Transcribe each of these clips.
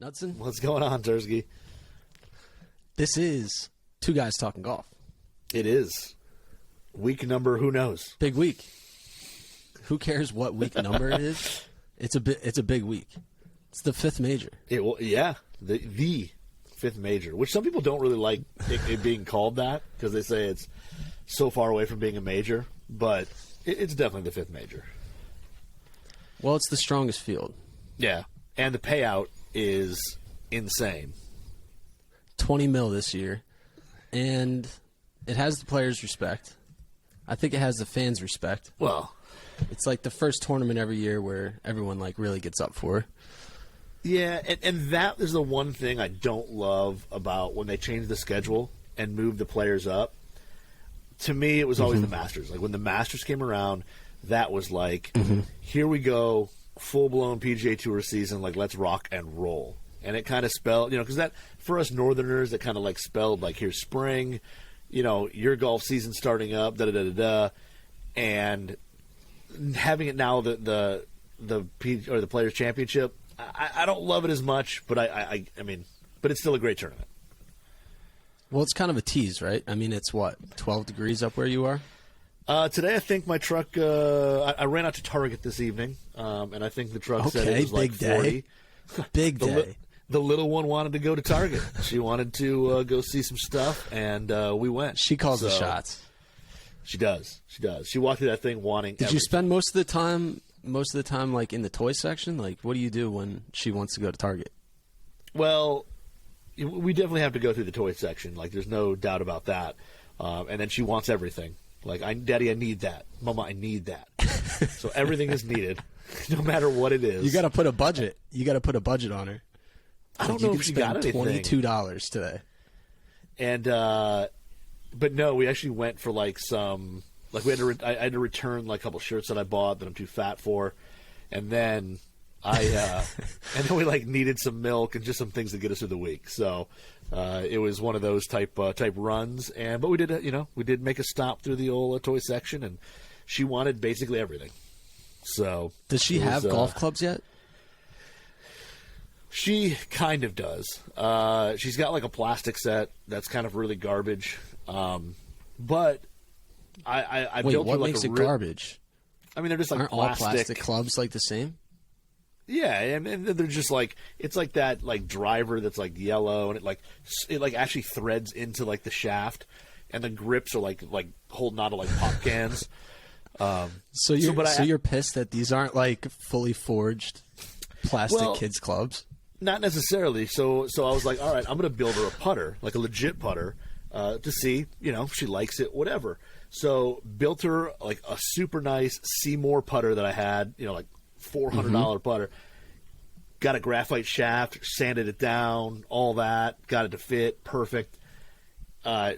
Knudsen? What's going on, Tursky? This is Two Guys Talking Golf. It is. Week number, who knows? Big week. Who cares what week number it is? It's a big week. It's the fifth major. The fifth major, which some people don't really like it being called that because they say it's so far away from being a major, but it's definitely the fifth major. Well, it's the strongest field. Yeah, and the payout is insane. 20 mil this year, and it has the players' respect. I think it has the fans' respect. Well, it's like the first tournament every year where everyone like really gets up for. Yeah, and that is the one thing I don't love about when they changed the schedule and moved the players up. To me, it was always the Masters. Like when the Masters came around, that was like, here we go, full-blown PGA Tour season, like let's rock and roll. And it kind of spelled, because that, for us Northerners, it kind of like spelled like here's spring, your golf season starting up, da-da-da-da-da. And having it now, the Players' Championship, I don't love it as much, but I mean, but it's still a great tournament. Well, it's kind of a tease, right? I mean, it's what, 12 degrees up where you are? Today, I think my truck, I ran out to Target this evening, and I think the truck said it was like 40. Big day. The little one wanted to go to Target. She wanted to go see some stuff, and we went. She calls the shots. She does. She walked through that thing wanting Did you spend most of the time like in the toy section? Like, what do you do when she wants to go to Target? Well, we definitely have to go through the toy section. Like, there's no doubt about that. And then she wants everything. Like, Daddy, I need that. Mama, I need that. So everything is needed, no matter what it is. You got to put a budget. You got to put a budget on her. I don't know if she got anything. $22 today. And, but no, we actually went for like some, like I had to return like a couple shirts that I bought that I'm too fat for. And then and then we like needed some milk and just some things to get us through the week. So, it was one of those type runs. But we did make a stop through the old toy section, and she wanted basically everything. So, does she have golf clubs yet? She kind of does. She's got like a plastic set that's kind of really garbage. But I Wait, built what her like makes it garbage? I mean, they're just like Aren't all plastic clubs like the same? Yeah, and they're just like, it's like that like driver that's like yellow, and it like actually threads into like the shaft, and the grips are like holding on to like pop cans. So you're pissed that these aren't like fully forged plastic kids clubs? Not necessarily. So I was like, all right, I'm going to build her a putter, like a legit putter, to see, if she likes it, whatever. So built her like a super nice Seymour putter that I had, like $400 putter. Got a graphite shaft, sanded it down, all that, got it to fit, perfect.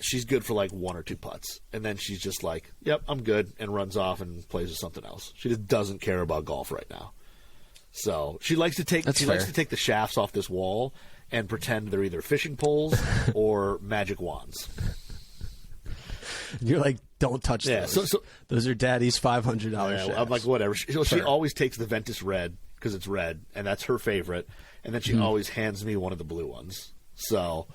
She's good for like one or two putts. And then she's just like, yep, I'm good, and runs off and plays with something else. She just doesn't care about golf right now. So she likes to take the shafts off this wall and pretend they're either fishing poles or magic wands. You're like, don't touch those. So those are Daddy's $500 shafts. I'm like, whatever. She always takes the Ventus red because it's red, and that's her favorite. And then she always hands me one of the blue ones. So,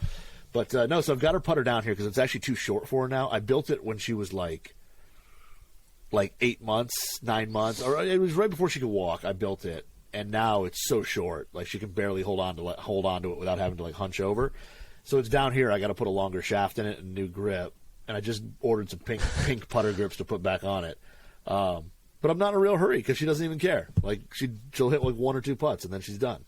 but no. So I've got her putter down here because it's actually too short for her now. I built it when she was like 8 months, 9 months, or it was right before she could walk. I built it. And now it's so short, like she can barely hold on to it without having to like hunch over. So it's down here. I got to put a longer shaft in it and a new grip. And I just ordered some pink putter grips to put back on it. But I'm not in a real hurry because she doesn't even care. Like she'll hit like one or two putts and then she's done.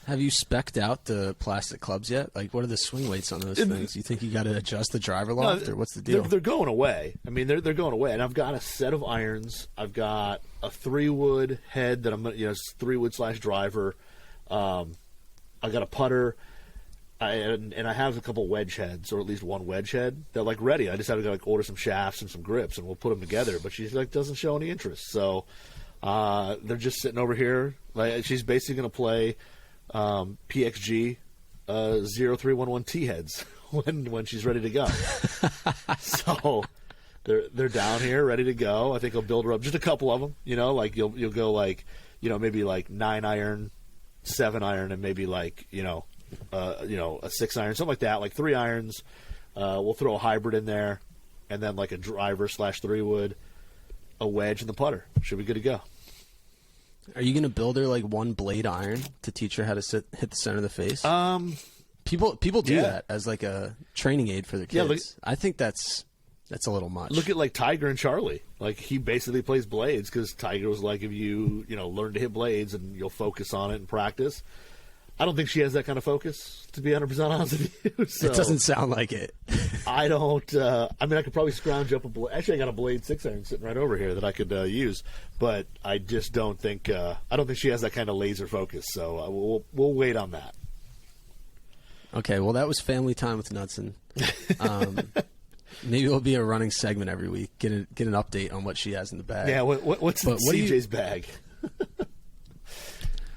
Have you spec'd out the plastic clubs yet? Like, what are the swing weights on those things? You think you got to adjust the driver loft, or what's the deal? They're going away. I mean, they're going away. And I've got a set of irons. I've got a 3-wood head that I'm going to, 3-wood / driver. I've got a putter. And I have a couple wedge heads, or at least one wedge head. They're like ready. I just have to like order some shafts and some grips, and we'll put them together. But she's like doesn't show any interest. So they're just sitting over here. Like she's basically going to play PXG 0311 T heads when she's ready to go. So they're down here ready to go. I think I'll build her up just a couple of them. Like you'll go like maybe like 9 iron 7 iron and maybe like a 6 iron, something like that, like 3 irons. We'll throw a hybrid in there, and then like a driver / 3-wood, a wedge, and the putter. Should be good to go. Are you going to build her like one blade iron to teach her how to hit the center of the face? People do that as like a training aid for their kids. I think that's a little much. Look at like Tiger and Charlie. Like he basically plays blades because Tiger was like, if you learn to hit blades and you'll focus on it and practice. I don't think she has that kind of focus, to be 100% honest with you. So it doesn't sound like it. I don't. I mean, I could probably scrounge up a blade. Actually, I got a blade 6 iron sitting right over here that I could use, but I just don't think. I don't think she has that kind of laser focus. So we'll wait on that. Okay, well, that was family time with Knudsen. Maybe it'll be a running segment every week. Get an update on what she has in the bag. Yeah, what's in CJ's bag?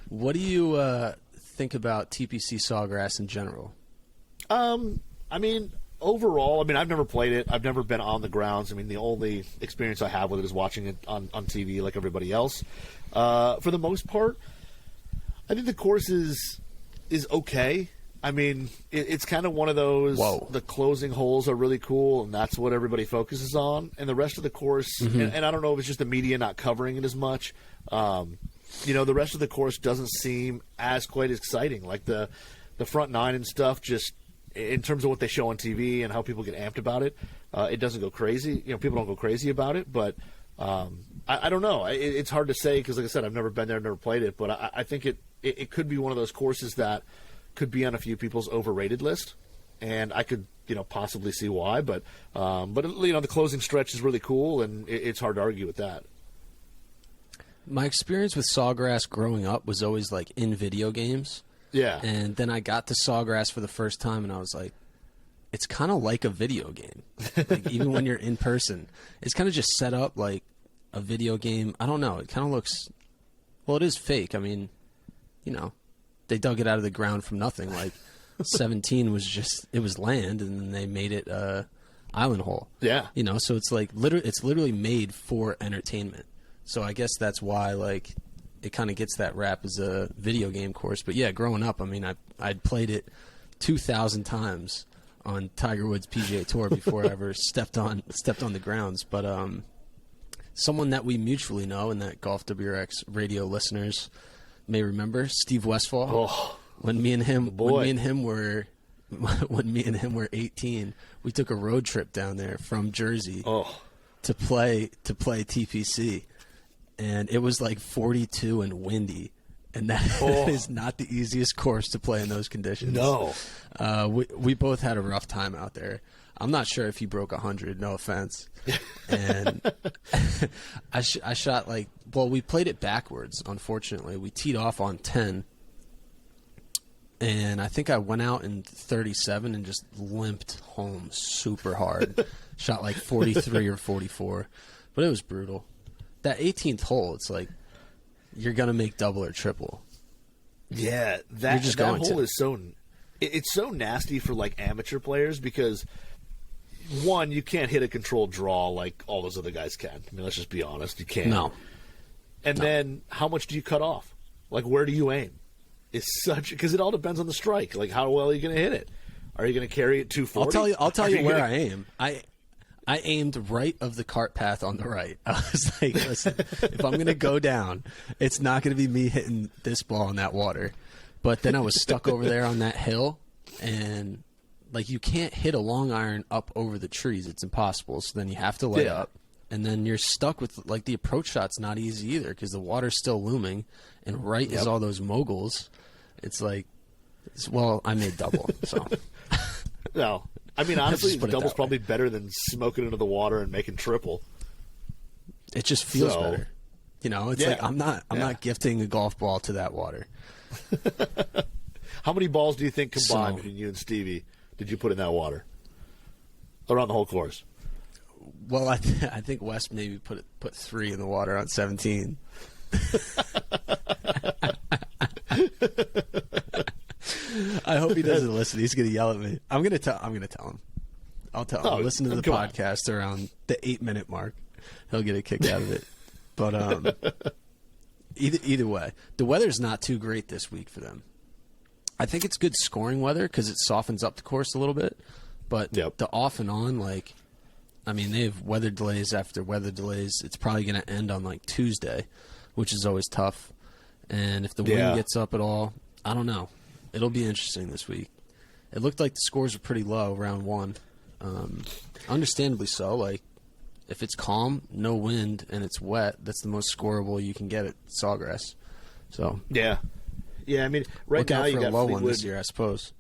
What do you think about TPC Sawgrass in general? I mean, overall, I've never played it. I've never been on the grounds. I mean, the only experience I have with it is watching it on TV like everybody else. For the most part, I think the course is okay. I mean, it's kind of one of those, the closing holes are really cool, and that's what everybody focuses on. And the rest of the course, and I don't know if it's just the media not covering it as much, the rest of the course doesn't seem as quite exciting. Like the front 9 and stuff, just in terms of what they show on TV and how people get amped about it, it doesn't go crazy. People don't go crazy about it, but I don't know. It's hard to say because, like I said, I've never been there, never played it, but I think it could be one of those courses that could be on a few people's overrated list, and I could possibly see why. But the closing stretch is really cool, and it's hard to argue with that. My experience with Sawgrass growing up was always like in video games. Yeah. And then I got to Sawgrass for the first time, and I was like, it's kind of like a video game. Like, even when you're in person, it's kind of just set up like a video game. I don't know. It kind of looks, well, it is fake. I mean, they dug it out of the ground from nothing. Like 17 was it was land, and then they made it island hole. Yeah. So it's like it's literally made for entertainment. So I guess that's why like it kind of gets that rap as a video game course. But yeah, growing up, I'd played it 2,000 times on Tiger Woods PGA Tour before I ever stepped on the grounds. But someone that we mutually know and that Golf WRX radio listeners may remember, Steve Westfall. Oh, when me and him were 18, we took a road trip down there from Jersey to play TPC, and it was like 42 and windy, and that is not the easiest course to play in those conditions. No, we both had a rough time out there. I'm not sure if he broke 100, no offense. And I shot we played it backwards, unfortunately. We teed off on 10. And I think I went out in 37 and just limped home super hard. Shot like 43 or 44. But it was brutal. That 18th hole, it's like you're going to make double or triple. Yeah, that hole is it's so nasty for like amateur players because one, you can't hit a controlled draw like all those other guys can. I mean, let's just be honest, you can't. No. And then how much do you cut off? Like, where do you aim? Because it all depends on the strike. Like, how well are you going to hit it? Are you going to carry it 240? I'll tell you where I aim. I aimed right of the cart path on the right. I was like, listen, if I'm going to go down, it's not going to be me hitting this ball in that water. But then I was stuck over there on that hill, and like you can't hit a long iron up over the trees. It's impossible. So then you have to lay up. And then you're stuck with, like, the approach shot's not easy either because the water's still looming, and right is all those moguls. It's like, I made double, so. No. I mean, honestly, double's probably better than smoking into the water and making triple. It just feels better. It's like I'm not gifting a golf ball to that water. How many balls do you think combined between you and Stevie did you put in that water? Around the whole course? Well, I think Wes maybe put 3 in the water on 17. I hope he doesn't listen. He's going to yell at me. I'm going to tell him. I'll tell him. Listen to the podcast around the 8-minute mark. He'll get a kick out of it. But Either way, the weather's not too great this week for them. I think it's good scoring weather because it softens up the course a little bit. But the off and on, like, I mean, they have weather delays after weather delays. It's probably going to end on, like, Tuesday, which is always tough. And if the wind gets up at all, I don't know. It'll be interesting this week. It looked like the scores were pretty low, round one. Understandably so. Like, if it's calm, no wind, and it's wet, that's the most scoreable you can get at Sawgrass. So yeah. I mean, right now you got low Fleetwood one this year, I suppose.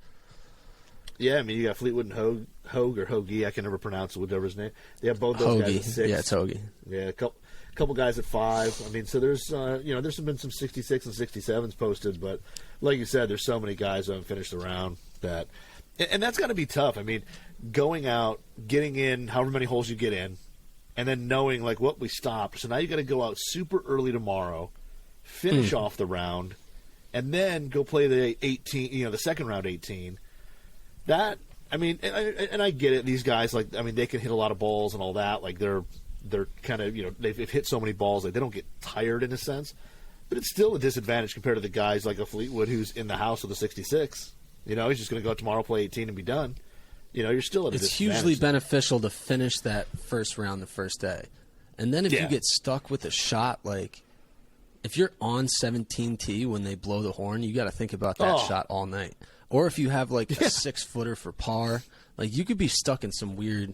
Yeah, I mean, you got Fleetwood and Hogue or Hoagie. I can never pronounce whatever his name. They have both those guys at 6. Yeah, it's Hoagie. Yeah, a couple guys at 5. I mean, so there's there's been some 66 and 67s posted, but like you said, there's so many guys who haven't finished the round that, and that's got to be tough. I mean, going out, getting in however many holes you get in, and then knowing like what we stopped. So now you got to go out super early tomorrow, finish off the round, and then go play the 18. The second round 18. That, I mean, and I get it. These guys, like, I mean, they can hit a lot of balls and all that. Like, they're kind of, they've hit so many balls, like, they don't get tired in a sense. But it's still a disadvantage compared to the guys like a Fleetwood who's in the house with a 66. He's just going to go out tomorrow, play 18, and be done. You're still at a disadvantage. It's hugely beneficial to finish that first round the first day. And then if you get stuck with a shot, like, if you're on 17T when they blow the horn, you got to think about that shot all night. Or if you have like a 6-footer for par, like you could be stuck in some weird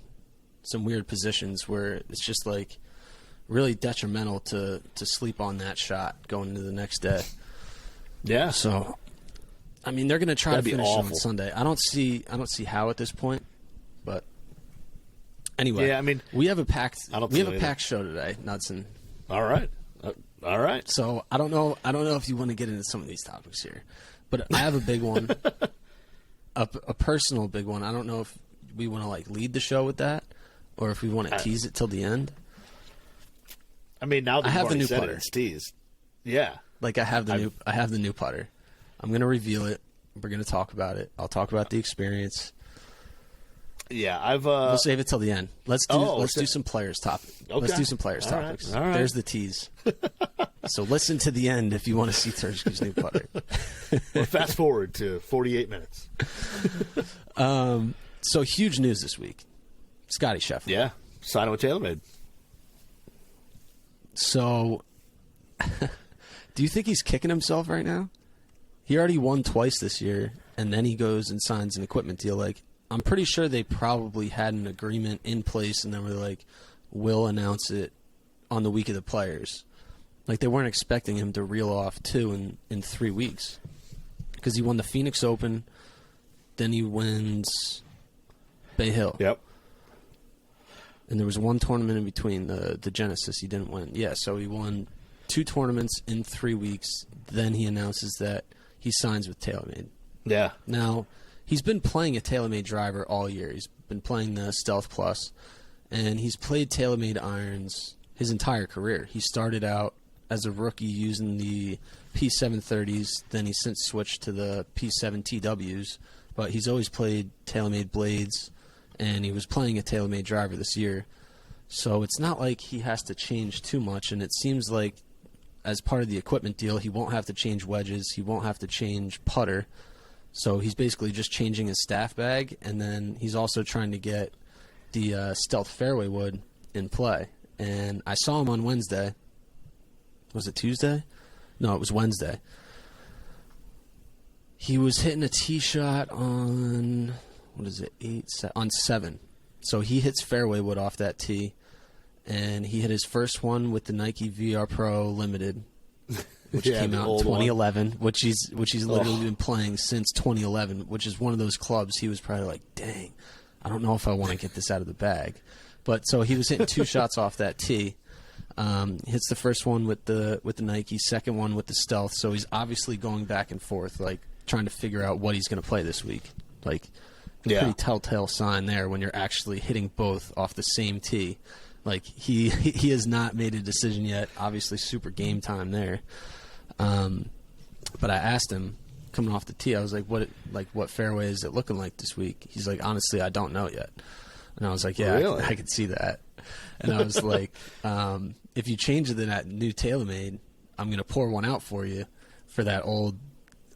positions where it's just like really detrimental to sleep on that shot going into the next day. Yeah. So, I mean, they're going to try to finish awful on Sunday. I don't see how at this point, but anyway. Yeah, I mean, we have a packed packed show today, Knudsen. All right. All right. So I don't know if you want to get into some of these topics here. But I have a big one, a personal big one. I don't know if we want to like lead the show with that, or if we want to tease it till the end. I mean, now that I have the new putter. It's teased. Yeah, like I have the new putter. I'm going to reveal it. We're going to talk about it. I'll talk about the experience. Yeah, we'll save it till the end. Let's do some players topics. Okay. Let's do some players topics. All right. There's the tease. So listen to the end if you want to see Tursky's new putter. Or fast forward to 48 minutes. So huge news this week. Scotty Scheffler. Yeah, signing with Taylormade. So, do you think he's kicking himself right now? He already won twice this year, and then he goes and signs an equipment deal. Like, I'm pretty sure they probably had an agreement in place, and then were like, we'll announce it on the week of the Players. Like, they weren't expecting him to reel off 2 in 3 weeks. Because he won the Phoenix Open, then he wins Bay Hill. Yep. And there was one tournament in between, the Genesis, he didn't win. Yeah, so he won 2 tournaments in 3 weeks. Then he announces that he signs with Taylormade. Yeah. Now, he's been playing a Taylormade driver all year. He's been playing the Stealth Plus, and he's played Taylormade irons his entire career. He started out as a rookie using the P730s, then he since switched to the P7 TWs, but he's always played Taylormade blades, and he was playing a Taylormade driver this year. So it's not like he has to change too much, and it seems like as part of the equipment deal, he won't have to change wedges, he won't have to change putter. So he's basically just changing his staff bag, and then he's also trying to get the Stealth Fairway Wood in play. And I saw him on Wednesday. Was it Tuesday? No, it was Wednesday. He was hitting a tee shot on, on 7. So he hits Fairway Wood off that tee, and he hit his first one with the Nike VR Pro Limited, which came out in 2011, which he's literally been playing since 2011, which is one of those clubs he was probably like, dang, I don't know if I want to get this out of the bag. But so he was hitting 2 shots off that tee. Hits the first one with the Nike, second one with the Stealth. So he's obviously going back and forth, like trying to figure out what he's going to play this week. Like, pretty telltale sign there when you're actually hitting both off the same tee. Like he has not made a decision yet. Obviously, super game time there. But I asked him coming off the tee. I was like, what fairway is it looking like this week? He's like, honestly, I don't know yet. And I was like, yeah, really? I could see that. And I was like, if you change it to that new Taylormade, I'm gonna pour one out for you for that old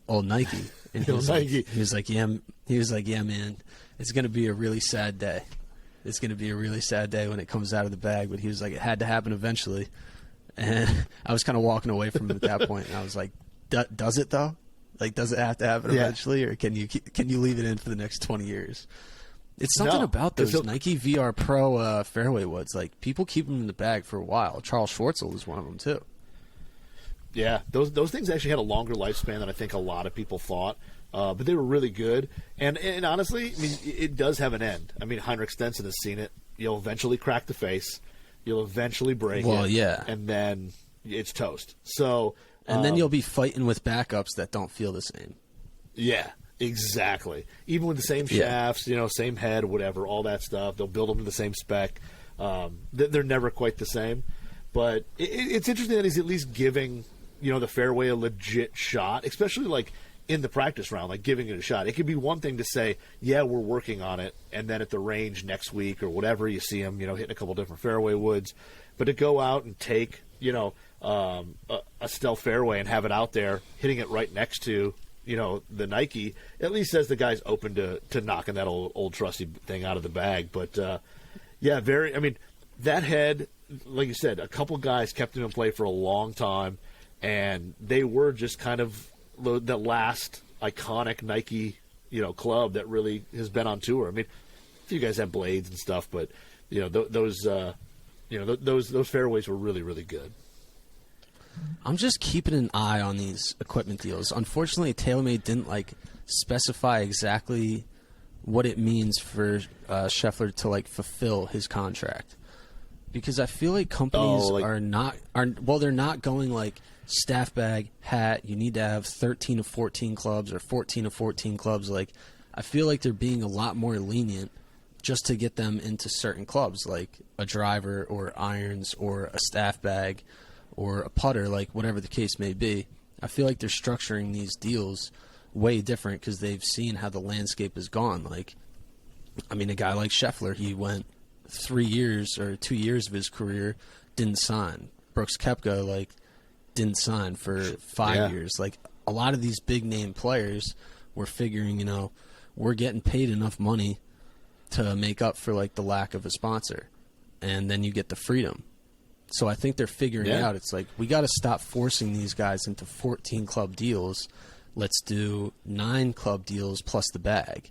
Nike. And he was like, yeah, man, it's gonna be a really sad day. It's gonna be a really sad day when it comes out of the bag. But he was like, it had to happen eventually. And I was kind of walking away from him at that point, and I was like, does it though? Like, does it have to happen eventually, or can you leave it in for the next 20 years? It's something about those Nike VR Pro Fairway Woods. Like, people keep them in the bag for a while. Charles Schwartzel was one of them too. Yeah, those things actually had a longer lifespan than I think a lot of people thought. But they were really good. And honestly, I mean, it does have an end. I mean, Heinrich Stenson has seen it. You'll eventually crack the face. You'll eventually break it. Well, yeah. And then it's toast. So, and then you'll be fighting with backups that don't feel the same. Yeah, exactly. Even with the same shafts, same head, whatever, all that stuff. They'll build them to the same spec. They're never quite the same. But it's interesting that he's at least giving, the fairway a legit shot, especially like in the practice round, like giving it a shot. It could be one thing to say, yeah, we're working on it, and then at the range next week or whatever, you see him, hitting a couple different fairway woods. But to go out and take, a stealth fairway and have it out there, hitting it right next to, the Nike, at least says the guy's open to knocking that old trusty thing out of the bag. But, that head, like you said, a couple guys kept him in play for a long time, and they were just kind of the last iconic Nike, club that really has been on tour. I mean, a few guys have blades and stuff, but those fairways were really, really good. I'm just keeping an eye on these equipment deals. Unfortunately, Taylormade didn't specify exactly what it means for Scheffler to fulfill his contract, because I feel like companies they're not going staff bag, hat, you need to have 13 of 14 clubs or 14 of 14 clubs. I feel like they're being a lot more lenient just to get them into certain clubs, like a driver or irons or a staff bag or a putter, whatever the case may be. I feel like they're structuring these deals way different because they've seen how the landscape has gone. A guy like Scheffler, he went 3 years or 2 years of his career, didn't sign. Brooks Koepka, didn't sign for 5 years. A lot of these big name players were figuring, we're getting paid enough money to make up for the lack of a sponsor, and then you get the freedom. So I think they're figuring out, it's we got to stop forcing these guys into 14 club deals. Let's do 9 club deals plus the bag.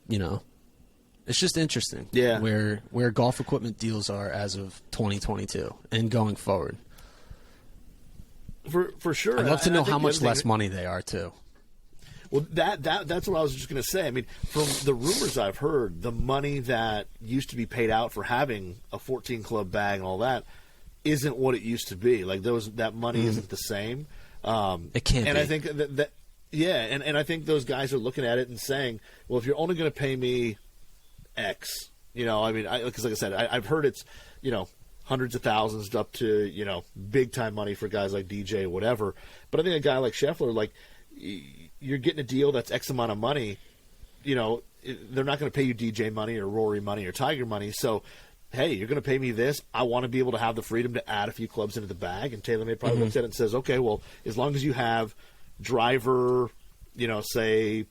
It's just interesting where golf equipment deals are as of 2022 and going forward. For sure. I'd love to know how much less money they are too. Well, that's what I was just going to say. I mean, from the rumors I've heard, the money that used to be paid out for having a 14 club bag and all that isn't what it used to be. That money isn't the same. It can't be. And I think that and I think those guys are looking at it and saying, well, if you're only going to pay me X, because like I said, I've heard it's, hundreds of thousands up to, big time money for guys like DJ, whatever. But I think a guy like Scheffler, you're getting a deal that's X amount of money, they're not going to pay you DJ money or Rory money or Tiger money. So, hey, you're going to pay me this. I want to be able to have the freedom to add a few clubs into the bag. And TaylorMade probably looks at it and says, okay, well, as long as you have driver, say,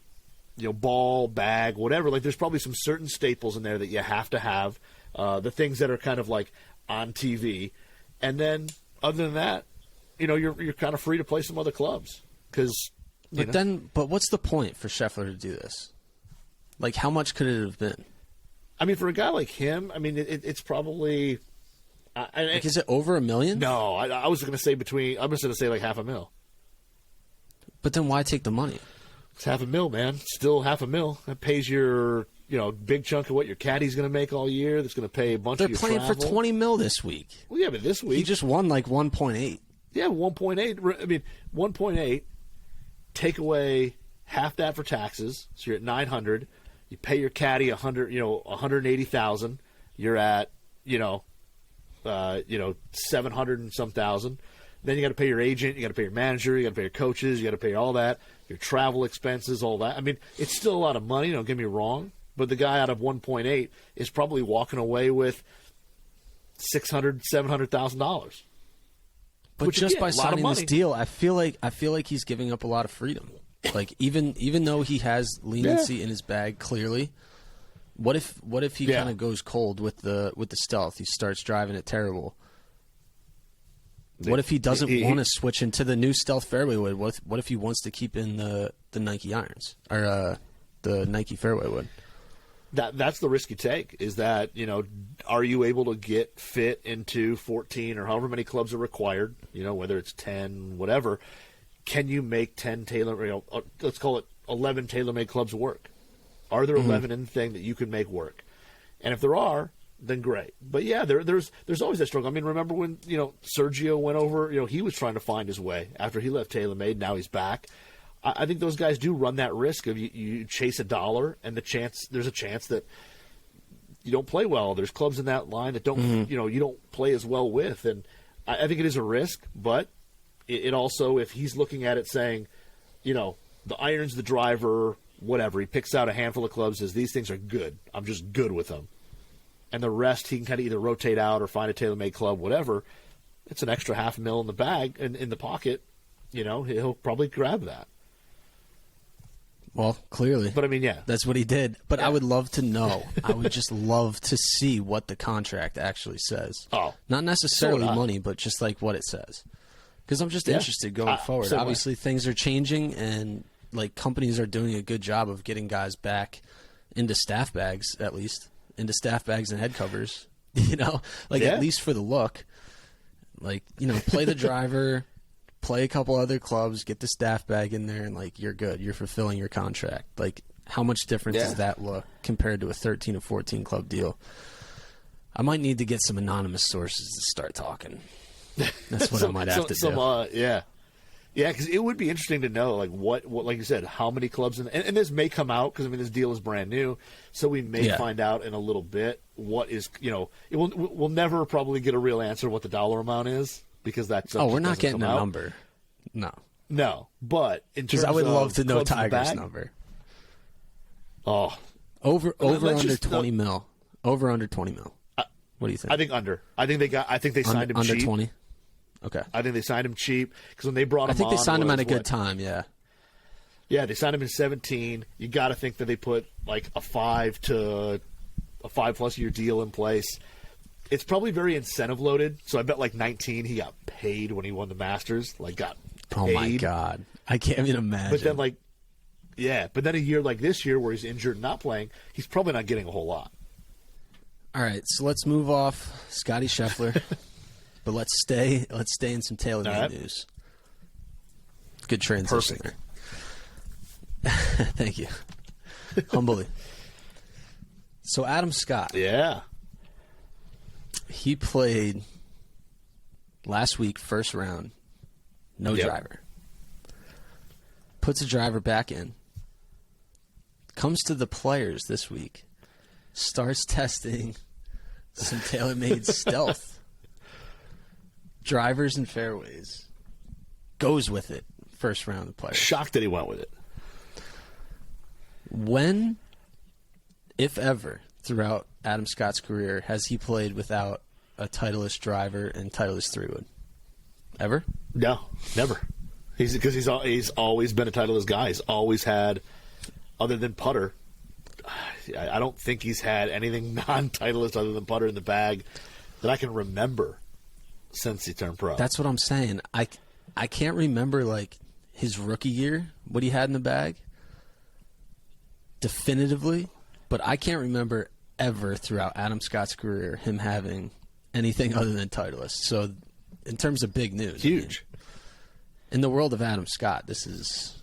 ball, bag, whatever, there's probably some certain staples in there that you have to have, the things that are kind of on TV, and then other than that, you're kind of free to play some other clubs. But what's the point for Scheffler to do this? How much could it have been? For a guy like him, it's probably. Is it over $1 million? No, I was going to say I was going to say $500,000. But then why take the money? It's $500,000, man. Still $500,000. That pays your. Big chunk of what your caddy's going to make all year. That's going to pay a bunch of your travel. They're playing for $20 million this week. Well, yeah, but this week he just won 1.8. Yeah, 1.8. 1.8. Take away half that for taxes, so you're at $900. You pay your caddy $180,000. You're at $700 and some thousand. Then you got to pay your agent, you got to pay your manager, you got to pay your coaches, you got to pay all that, your travel expenses, all that. It's still a lot of money. Don't get me wrong. But the guy out of 1.8 is probably walking away with $600,000, $700,000. But Which, just again, by a lot of signing this money. deal, I feel like he's giving up a lot of freedom. Like even though he has leniency in his bag, clearly, what if he kind of goes cold with the stealth? He starts driving it terrible. What if he doesn't want to switch into the new stealth fairway wood? What if he wants to keep in the Nike irons or the Nike fairway wood? That's the risk you take, is that, are you able to get fit into 14 or however many clubs are required, whether it's 10, whatever. Can you make 10 let's call it 11 TaylorMade clubs work? Are there 11 in the thing that you can make work? And if there are, then great. But yeah, there's always that struggle. I mean, remember when, Sergio went over, he was trying to find his way after he left TaylorMade. Now he's back. I think those guys do run that risk of you chase $1 and there's a chance that you don't play well. There's clubs in that line that don't, you don't play as well with. And I think it is a risk, but it also, if he's looking at it saying, the iron's the driver, whatever, he picks out a handful of clubs, says these things are good. I'm just good with them. And the rest he can kind of either rotate out or find a TaylorMade club, whatever. It's an extra $500,000 in the bag and in the pocket. He'll probably grab that. Well, clearly. But I mean, yeah. That's what he did. But I would love to know. I would just love to see what the contract actually says. Oh. Not necessarily money, but just like what it says. Because I'm just interested going forward. Obviously, things are changing, and like companies are doing a good job of getting guys back into staff bags, at least. Into staff bags and head covers. At least for the look. Like, play the driver, play a couple other clubs, get the staff bag in there, and like you're good. You're fulfilling your contract. Like, how much difference does that look compared to a 13 or 14 club deal? I might need to get some anonymous sources to start talking. That's what I might have to do. Yeah, because it would be interesting to know, like what like you said, how many clubs, and this may come out because I mean this deal is brand new, so we may find out in a little bit what is we'll never probably get a real answer what the dollar amount is, because that's we're not getting a number. No, but because I would love to know Tiger's number. Over under 20 mil. Over under 20 mil. What do you think? I think under. I think they signed him cheap. Under 20. Okay. I think they signed him cheap because when they brought him on, I think they signed him at a good time. Yeah. Yeah, they signed him in 17. You got to think that they put like a 5+ year deal in place. It's probably very incentive loaded. So I bet like 19 he got paid when he won the Masters. Like got paid. Oh my God, I can't even imagine. But then a year like this year where he's injured and not playing, he's probably not getting a whole lot. All right, so let's move off Scotty Scheffler, but let's stay in some TaylorMade news. Good transition. Perfect. Thank you. Humbly. So Adam Scott. Yeah. He played last week, first round, no driver. Puts a driver back in. Comes to the Players this week. Starts testing some TaylorMade stealth. Drivers and fairways. Goes with it. First round of Players. Shocked that he went with it. When, if ever, throughout Adam Scott's career, has he played without a Titleist driver and Titleist 3-wood? Ever? No, never. Because he's always been a Titleist guy. He's always had, other than putter, I don't think he's had anything non-Titleist other than putter in the bag that I can remember since he turned pro. That's what I'm saying. I can't remember like his rookie year, what he had in the bag, definitively, but I can't remember ever throughout Adam Scott's career him having anything other than Titleist. So in terms of big news, huge. In the world of Adam Scott, this is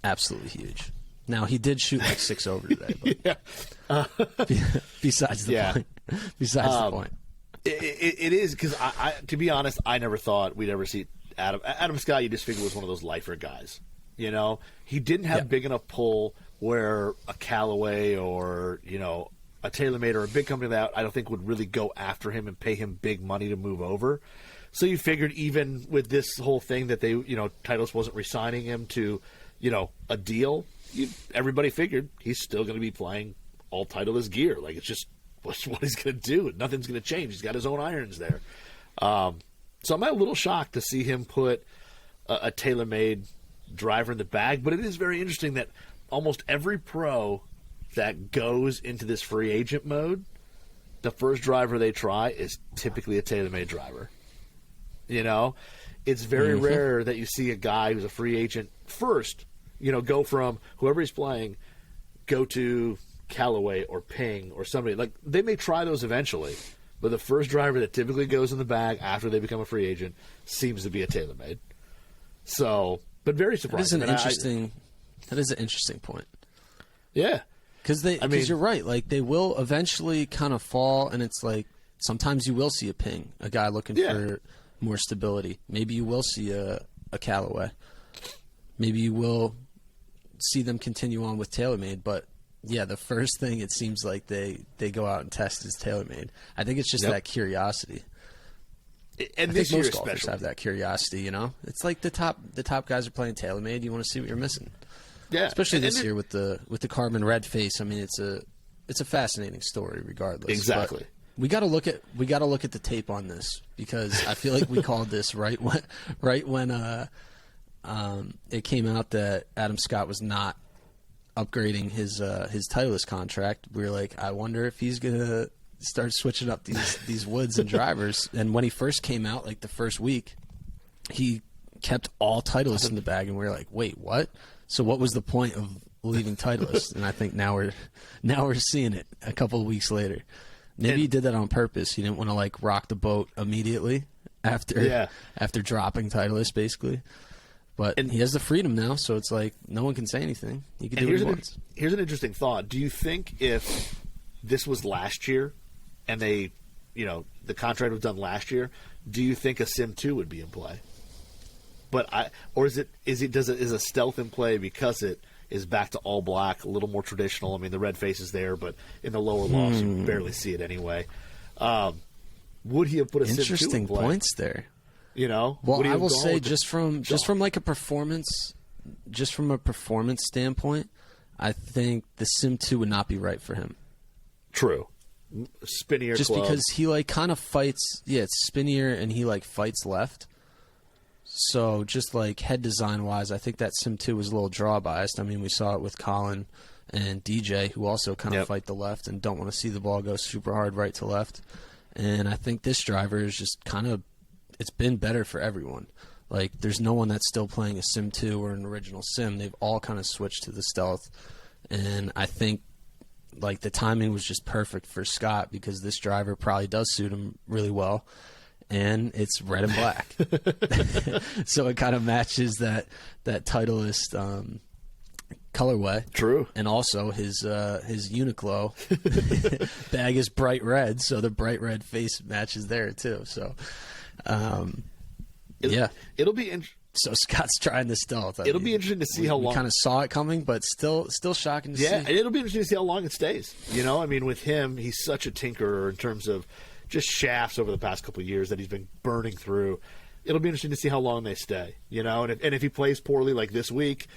absolutely huge. Now, he did shoot like 6 over today. But besides the point. Besides the point. It is, because I, to be honest, I never thought we'd ever see Adam Scott. You just figured was one of those lifer guys. He didn't have big enough pull where a Callaway or, a TaylorMade or a big company that I don't think would really go after him and pay him big money to move over. So you figured even with this whole thing that they, Titleist wasn't re-signing him to, a deal. Everybody figured he's still going to be playing all Titleist gear. Like, it's just what he's going to do. Nothing's going to change. He's got his own irons there. So I'm a little shocked to see him put a Taylormade driver in the bag, but it is very interesting that almost every pro that goes into this free agent mode, the first driver they try is typically a Taylormade driver. You know, it's very rare that you see a guy who's a free agent first, you know, go from whoever he's playing, go to Callaway or Ping or somebody. Like, they may try those eventually, but the first driver that typically goes in the bag after they become a free agent seems to be a Taylormade. So, but very surprising. That is an interesting point. Yeah. Because you're right. Like, they will eventually kind of fall, and it's like sometimes you will see a Ping, a guy looking for more stability. Maybe you will see a Callaway. Maybe you will see them continue on with Taylormade. But, yeah, the first thing it seems like they go out and test is Taylormade. I think it's just that curiosity. And I think most golfers have that curiosity, you know? It's like the top guys are playing Taylormade. You want to see what you're missing. Yeah, especially this year with the carbon red face. I mean, it's a fascinating story, regardless. Exactly. But we got to look at the tape on this, because I feel like we called this right when it came out that Adam Scott was not upgrading his Titleist contract. We were like, I wonder if he's gonna start switching up these woods and drivers. And when he first came out, like the first week, he kept all Titleists in the bag, and we were like, wait, what? So what was the point of leaving Titleist? And I think now we're seeing it a couple of weeks later. Maybe he did that on purpose. He didn't want to like rock the boat immediately after dropping Titleist, basically. But he has the freedom now, so it's like no one can say anything. He can do what he wants. Here's an interesting thought. Do you think if this was last year and the contract was done last year, do you think a Sim 2 would be in play? Is a stealth in play because it is back to all black, a little more traditional? I mean, the red face is there, but in the lower lofts you barely see it anyway. Would he have put a Sim 2 in play? Interesting points there. You know, well, I will say just from like a performance standpoint, I think the Sim 2 would not be right for him. True. Spinnier just club. Because he like kind of fights. Yeah, it's spinnier, and he like fights left. So just like head design wise, I think that Sim 2 was a little draw biased. I mean, we saw it with Colin and DJ, who also kind of fight the left and don't want to see the ball go super hard right to left. And I think this driver is just kind of, it's been better for everyone. Like, there's no one that's still playing a Sim 2 or an original Sim. They've all kind of switched to the stealth. And I think like the timing was just perfect for Scott, because this driver probably does suit him really well. And it's red and black. So it kind of matches that Titleist colorway. True. And also his Uniqlo bag is bright red, so the bright red face matches there too. So it'll be so Scott's trying the stealth. It'll be interesting to see how long. We kind of saw it coming, but still shocking to see. Yeah, and it'll be interesting to see how long it stays. You know, I mean, with him, he's such a tinkerer in terms of just shafts over the past couple of years that he's been burning through. It'll be interesting to see how long they stay, you know. And if he plays poorly like this week,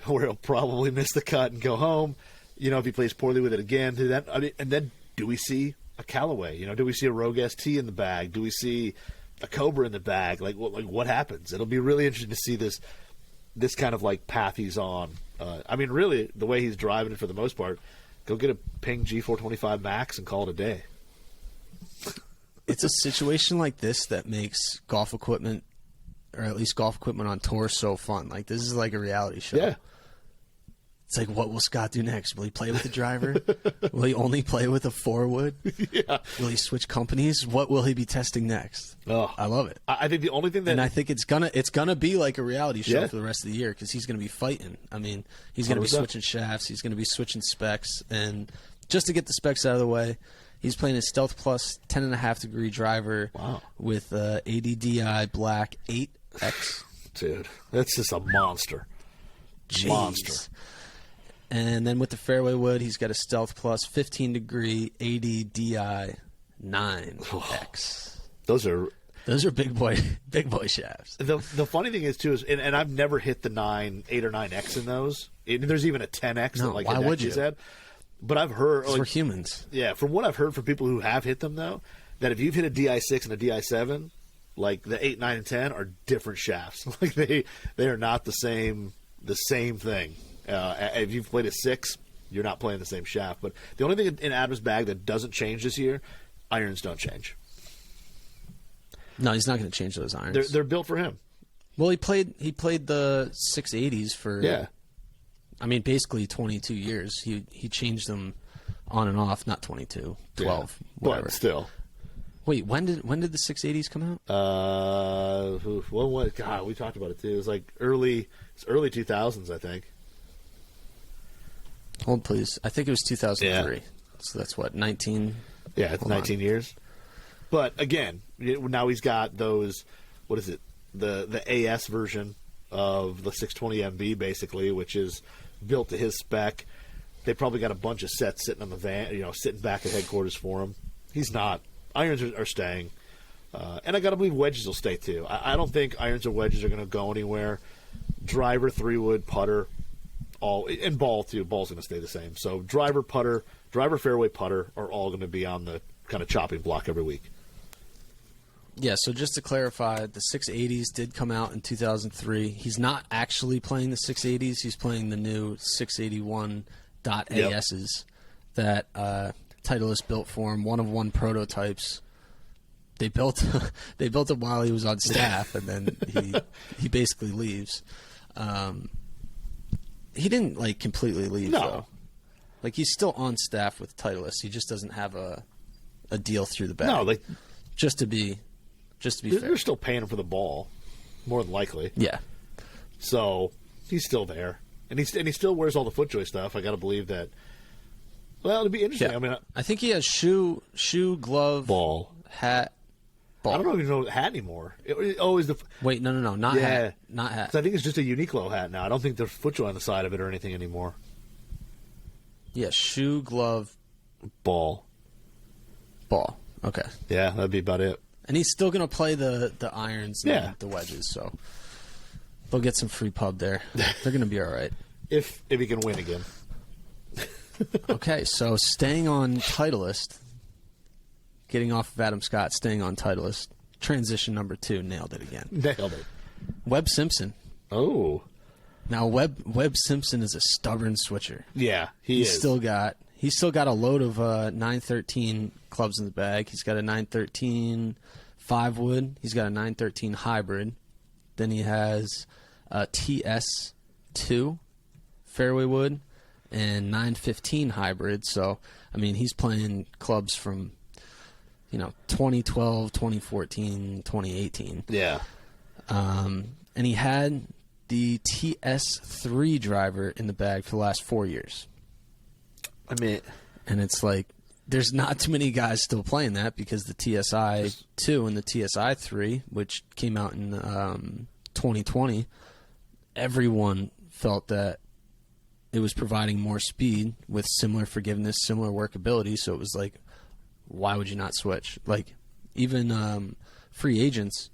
where he'll probably miss the cut and go home, you know, if he plays poorly with it again, and then do we see a Callaway? You know, do we see a Rogue ST in the bag? Do we see a Cobra in the bag? Like what happens? It'll be really interesting to see this kind of like path he's on. I mean, really, the way he's driving it for the most part, go get a Ping G425 Max and call it a day. It's a situation like this that makes golf equipment, or at least golf equipment on tour, so fun. Like, this is like a reality show. Yeah. It's like, what will Scott do next? Will he play with the driver? Will he only play with a 4-wood? Yeah. Will he switch companies? What will he be testing next? Oh, I love it. I think the only thing that... And I think it's gonna be like a reality show for the rest of the year, because he's going to be fighting. I mean, he's going to be switching shafts. He's going to be switching specs. And just to get the specs out of the way, he's playing a Stealth Plus 10.5 degree driver with ADDI Black 8X. Dude, that's just a monster. Jeez. Monster. And then with the Fairway Wood, he's got a Stealth Plus 15 degree ADDI 9X. Those are big boy shafts. The funny thing is too and I've never hit the 8 or 9X in those. And there's even a 10X that like why would you? Said. But I've heard we're humans. Yeah, from what I've heard from people who have hit them though, that if you've hit a DI6 and a DI7, like the 8, 9, and 10 are different shafts. Like they are not the same thing. If you've played a 6, you're not playing the same shaft. But the only thing in Adam's bag that doesn't change this year, irons don't change. No, he's not going to change those irons. They're built for him. Well, he played the 680s for I mean, basically 22 years. He changed them on and off, not 22, 12, whatever. But still. Wait, when did the 680s come out? God, we talked about it too. It was like early 2000s, I think. Hold, please. I think it was 2003. Yeah. So that's what, 19? Yeah, it's 19 years. But again, now he's got those. What is it? The AS version of the 620 MB, basically, which is built to his spec. They probably got a bunch of sets sitting on the van, sitting back at headquarters for him. He's not. Irons are staying, and I got to believe wedges will stay too. I don't think irons or wedges are going to go anywhere. Driver, 3-wood, putter, and ball too. Ball's going to stay the same. So driver, fairway, putter are all going to be on the kind of chopping block every week. Yeah, so just to clarify, the 680s did come out in 2003. He's not actually playing the 680s. He's playing the new 681.ASs that Titleist built for him, one-of-one prototypes. They built him while he was on staff, and then he basically leaves. He didn't, completely leave, though. He's still on staff with Titleist. He just doesn't have a deal through the back. No, just to be fair. They're still paying him for the ball, more than likely. Yeah. So he's still there, and he still wears all the FootJoy stuff. I got to believe that. Well, it'd be interesting. Yeah. I mean, I think he has shoe, glove, ball, hat, ball. I don't even know hat anymore. Wait, no, not hat, not hat. I think it's just a Uniqlo hat now. I don't think there's FootJoy on the side of it or anything anymore. Yeah, shoe, glove, ball. Okay. Yeah, that'd be about it. And he's still going to play the irons and the wedges, so they'll get some free pub there. They're going to be all right. If he can win again. Okay, so staying on Titleist, getting off of Adam Scott, staying on Titleist, transition number 2, nailed it again. Nailed it. Webb Simpson. Oh. Now, Webb Simpson is a stubborn switcher. Yeah, he's still got a load of 913 clubs in the bag. He's got a 913 5-wood. He's got a 913 hybrid. Then he has a TS2 Fairway Wood and 915 hybrid. So, I mean, he's playing clubs from, 2012, 2014, 2018. Yeah. And he had the TS3 driver in the bag for the last 4 years. I mean, and it's there's not too many guys still playing that because the TSI-2 and the TSI-3, which came out in 2020, everyone felt that it was providing more speed with similar forgiveness, similar workability. So it was why would you not switch? Even free agents,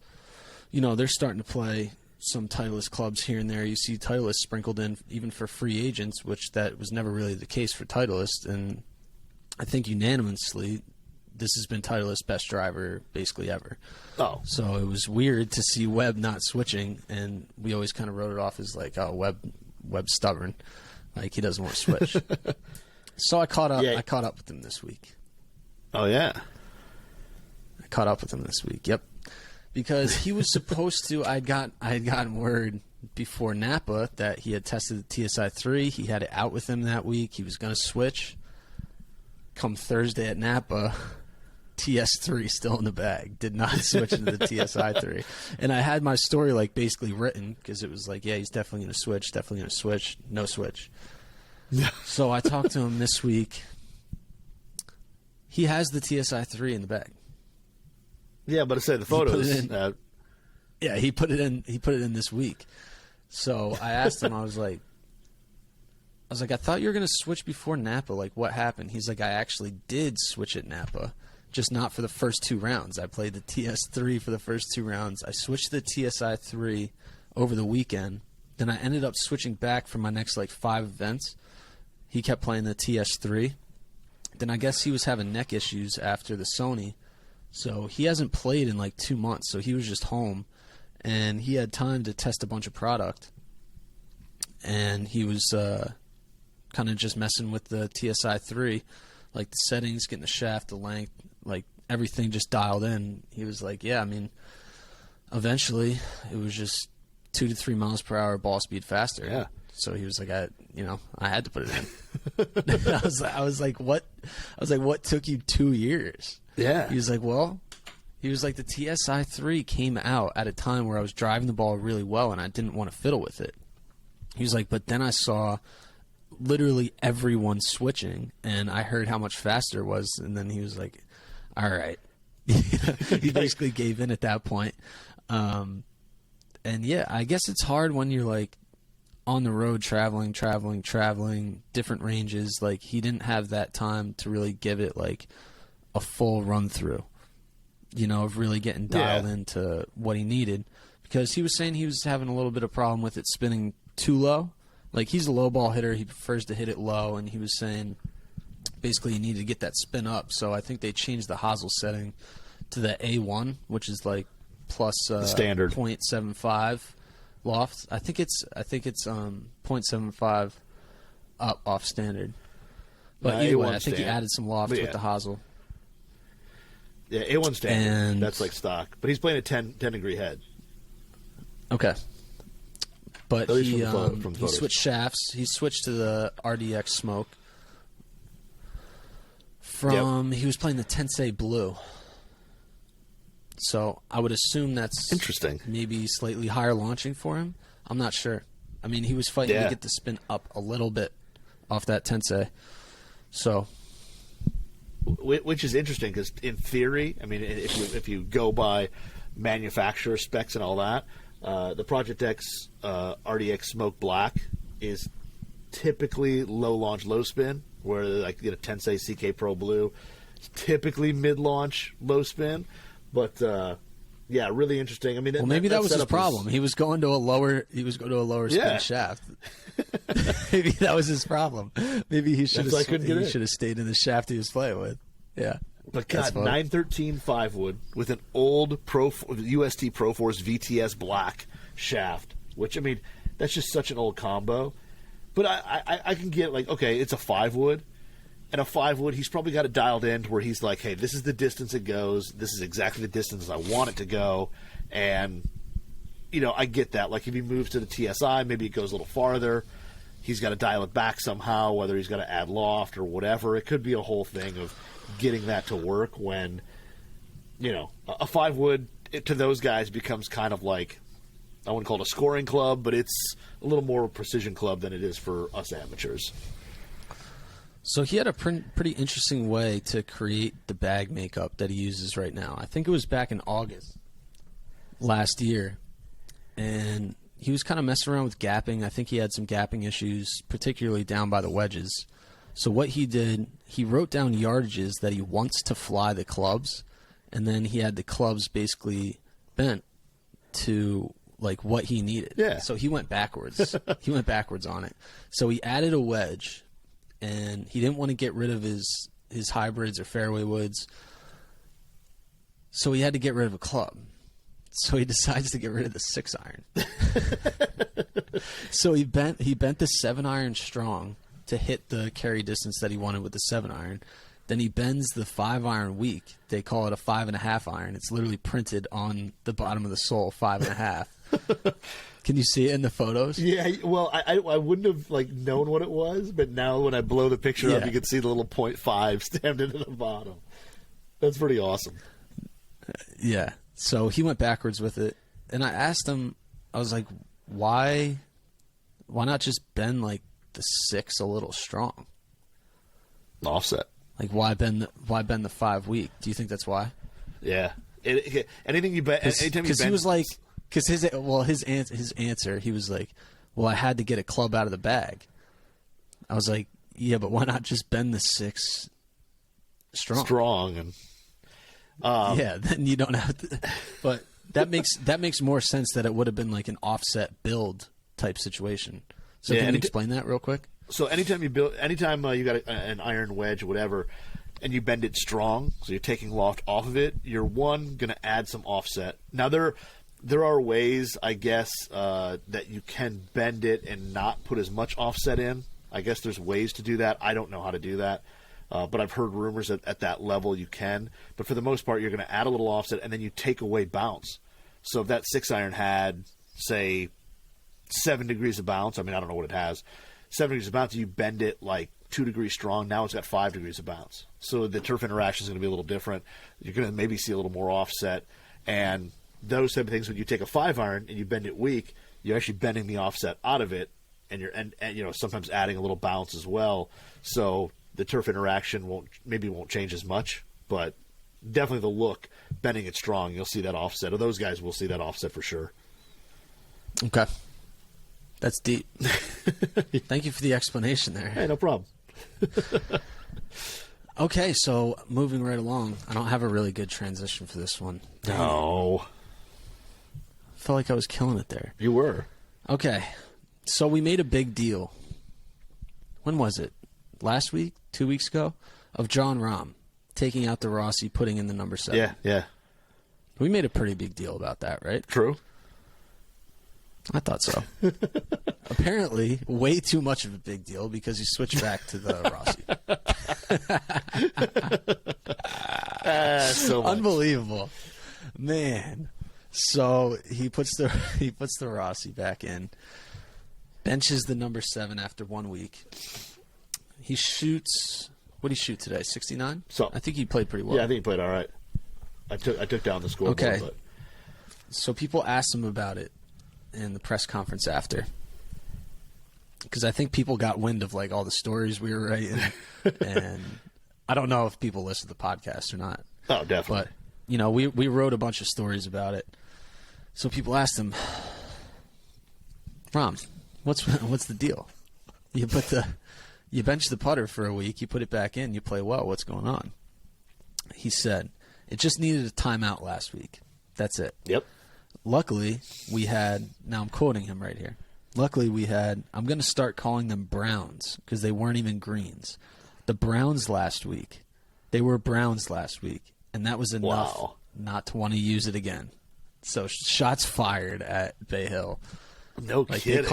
they're starting to play some Titleist clubs here and there. You see Titleist sprinkled in even for free agents, which that was never really the case for Titleist. And I think unanimously, this has been Titleist's best driver basically ever. Oh. So it was weird to see Webb not switching, and we always kind of wrote it off as Webb's stubborn. He doesn't want to switch. So I caught up. Yeah. I caught up with him this week. Oh, yeah. I caught up with him this week. Yep. Because he was supposed to, I had gotten word before Napa that he had tested the TSI-3. He had it out with him that week. He was going to switch. Come Thursday at Napa, TS3 still in the bag. Did not switch into the TSI-3. And I had my story basically written because it was he's definitely going to switch, no switch. So I talked to him this week. He has the TSI-3 in the bag. Yeah, but I said the photos. He put it in. He put it in this week. So I asked him. I was like, I thought you were going to switch before Napa. What happened? He's like, I actually did switch at Napa, just not for the first 2 rounds. I played the TS3 for the first 2 rounds. I switched to the TSI-3 over the weekend. Then I ended up switching back for my next 5 events. He kept playing the TS3. Then I guess he was having neck issues after the Sony. So he hasn't played in like 2 months. So he was just home, and he had time to test a bunch of product. And he was kind of just messing with the TSI 3, like the settings, getting the shaft, the length, like everything just dialed in. He was like, yeah, I mean, eventually it was just 2 to 3 miles per hour ball speed faster. Yeah. So he was like, I had to put it in. I was like, what? I was like, what took you 2 years? Yeah. He was like, the TSI 3 came out at a time where I was driving the ball really well and I didn't want to fiddle with it. He was like, but then I saw literally everyone switching and I heard how much faster it was. And then he was like, all right. He basically gave in at that point. And yeah, I guess it's hard when you're like on the road traveling, different ranges. Like he didn't have that time to really give it like a full run through, of really getting dialed into what he needed, because he was saying he was having a little bit of problem with it spinning too low. Like he's a low ball hitter. He prefers to hit it low. And he was saying basically you need to get that spin up. So I think they changed the hosel setting to the A1, which is like plus standard 0.75 loft. I think it's 0.75 up off standard. But either way, I think he added some loft with the hosel. Yeah, A1 standard. And that's like stock. But he's playing a 10 degree head. Okay. But he photos. switched shafts. He switched to the RDX smoke. He was playing the Tensei Blue. So I would assume that's interesting. Maybe slightly higher launching for him. I'm not sure. I mean, he was fighting to get the spin up a little bit off that Tensei. So, which is interesting because in theory, I mean, if you go by manufacturer specs and all that, the Project X RDX Smoke Black is typically low launch, low spin. Where like you get a Tensei CK Pro Blue, it's typically mid launch, low spin. But yeah, really interesting. I mean, maybe that was his problem. He was going to a lower. Spin shaft. Maybe that was his problem. Maybe he should have stayed in the shaft he was playing with. Yeah. But God, 913 5-wood with an old UST Pro Force VTS black shaft, which I mean, that's just such an old combo. But I can get like, okay, it's a 5-wood. And a 5-wood, he's probably got it dialed in to where he's like, hey, this is the distance it goes. This is exactly the distance I want it to go. And, I get that. Like if he moves to the TSI, maybe it goes a little farther. He's got to dial it back somehow, whether he's got to add loft or whatever. It could be a whole thing of getting that to work when, a 5-wood to those guys becomes kind of like, I wouldn't call it a scoring club, but it's a little more of a precision club than it is for us amateurs. So he had a pretty interesting way to create the bag makeup that he uses right now. I think it was back in August last year. And he was kind of messing around with gapping. I think he had some gapping issues, particularly down by the wedges. So what he did, he wrote down yardages that he wants to fly the clubs, and then he had the clubs basically bent to like what he needed. Yeah. So he went backwards. He went backwards on it. So he added a wedge, and he didn't want to get rid of his hybrids or Fairway Woods. So he had to get rid of a club. So he decides to get rid of the 6-iron. So he bent the 7-iron strong to hit the carry distance that he wanted with the 7-iron. Then he bends the 5-iron weak. They call it a 5.5 iron. It's literally printed on the bottom of the sole, 5.5. Can you see it in the photos? Yeah, well, I wouldn't have like known what it was, but now when I blow the picture up, you can see the little 0.5 stamped into the bottom. That's pretty awesome. Yeah. So he went backwards with it, and I asked him, I was like, why not just bend like the 6 a little strong? Offset. Like why bend the 5 weak? Do you think that's why? Yeah. Anything you bet. Because he was like, because his answer, he was like, well, I had to get a club out of the bag. I was like, yeah, but why not just bend the 6 strong? And yeah, then you don't have to. But that makes more sense that it would have been like an offset build type situation. So can you explain that real quick? So anytime you got an iron wedge or whatever, and you bend it strong, so you're taking loft off of it, you're going to add some offset. Now, there are ways, I guess, that you can bend it and not put as much offset in. I guess there's ways to do that. I don't know how to do that. But I've heard rumors that at that level you can. But for the most part, you're going to add a little offset, and then you take away bounce. So if that 6-iron had, say, 7 degrees of bounce, I mean, I don't know what it has, 7 degrees of bounce, you bend it like 2 degrees strong. Now it's got 5 degrees of bounce. So the turf interaction is going to be a little different. You're going to maybe see a little more offset. And those type of things, when you take a 5-iron and you bend it weak, you're actually bending the offset out of it, and you're and sometimes adding a little bounce as well. So the turf interaction won't change as much, but definitely the look, bending it strong, you'll see that offset. Or those guys will see that offset for sure. Okay. That's deep. Thank you for the explanation there. Hey, no problem. Okay, so moving right along. I don't have a really good transition for this one. No. I felt like I was killing it there. You were. Okay, so we made a big deal. When was it? Last week? 2 weeks ago? Of John Rahm taking out the Rossi, putting in the number 7. Yeah. We made a pretty big deal about that, right? True. I thought so. Apparently, way too much of a big deal because he switched back to the Rossi. So much. Unbelievable, man. So he puts the Rossi back in, benches the number 7 after 1 week. He shoots. What did he shoot today? 69. So I think he played pretty well. Yeah, I think he played all right. I took down the scoreboard. Okay. But. So people asked him about it in the press conference after, because I think people got wind of like all the stories we were writing, and I don't know if people listen to the podcast or not. Oh, definitely. But we wrote a bunch of stories about it. So people asked him, Rom, what's the deal? You bench the putter for a week, you put it back in, you play well. What's going on? He said, it just needed a timeout last week. That's it. Yep. Luckily, we had, now I'm quoting him right here. Luckily, we had, I'm going to start calling them browns because they weren't even greens. The browns last week, they were browns last week, and that was enough not to want to use it again. So shots fired at Bay Hill. No kidding.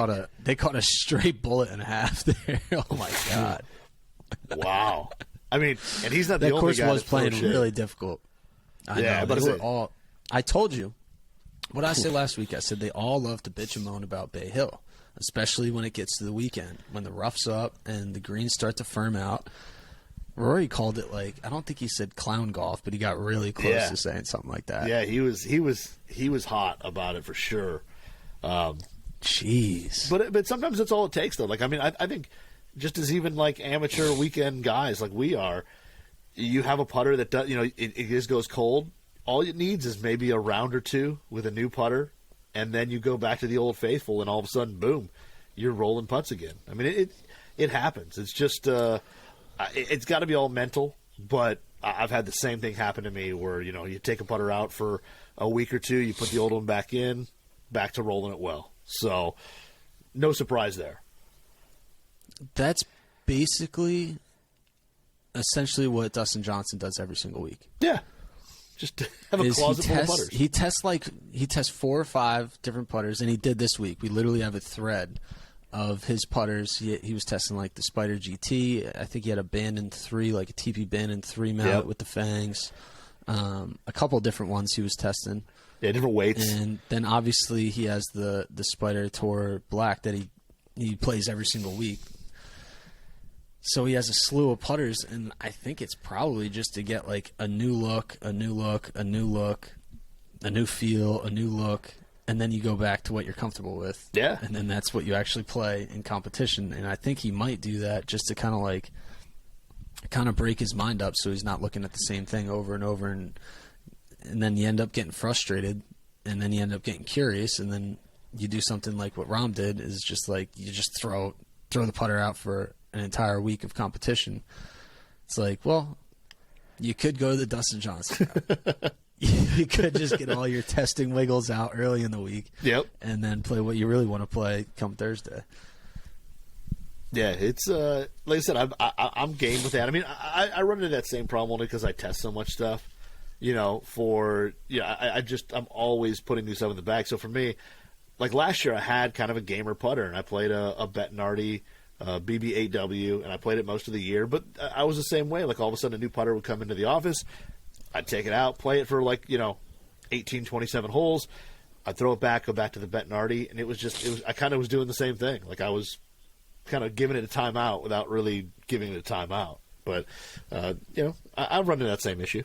They caught a straight bullet and a half there. Oh, my God. Wow. I mean, and he's not the that only course guy was playing really difficult. I know. But they were all. I told you. What did I say last week? I said they all love to bitch and moan about Bay Hill, especially when it gets to the weekend, when the rough's up and the greens start to firm out. Rory called it like, I don't think he said clown golf, but he got really close to saying something like that. Yeah, he was hot about it for sure. Jeez. But sometimes that's all it takes, though. Like, I mean, I think just as even like amateur weekend guys like we are, you have a putter that does, it just goes cold. All it needs is maybe a round or two with a new putter, and then you go back to the old faithful, and all of a sudden, boom, you're rolling putts again. I mean, it happens. It's just it's got to be all mental. But I've had the same thing happen to me where you take a putter out for a week or two, you put the old one back in, back to rolling it well. So no surprise there. That's basically essentially what Dustin Johnson does every single week. Yeah. Just have a closet full of putters. He tests 4 or 5 different putters, and he did this week. We literally have a thread of his putters. He was testing like the Spider GT. I think he had a Bandon 3, like a TP Bandon 3 mallet with the fangs. A couple of different ones he was testing. Yeah, different weights. And then obviously he has the Spider Tour Black that he plays every single week. So he has a slew of putters, and I think it's probably just to get like a new look, a new feel, a new look, and then you go back to what you're comfortable with. Yeah. And then that's what you actually play in competition. And I think he might do that just to kind of break his mind up so he's not looking at the same thing over and over, and then you end up getting frustrated, and then you end up getting curious, and then you do something like what Rahm did, is just like you just throw the putter out for an entire week of competition. It's like, well, you could go the Dustin Johnson route. You could just get all your testing wiggles out early in the week. Yep. And then play what you really want to play come Thursday. Yeah, it's like I said, I'm game with that. I mean, I run into that same problem only because I test so much stuff. I'm always putting new stuff in the bag. So for me, like last year, I had kind of a gamer putter, and I played a Bettinardi BB8W, and I played it most of the year. But I was the same way. Like all of a sudden, a new putter would come into the office. I'd take it out, play it for 18, 27 holes. I'd throw it back, go back to the Bettinardi, and I kind of was doing the same thing. Like I was kind of giving it a timeout without really giving it a timeout. But, I run into that same issue.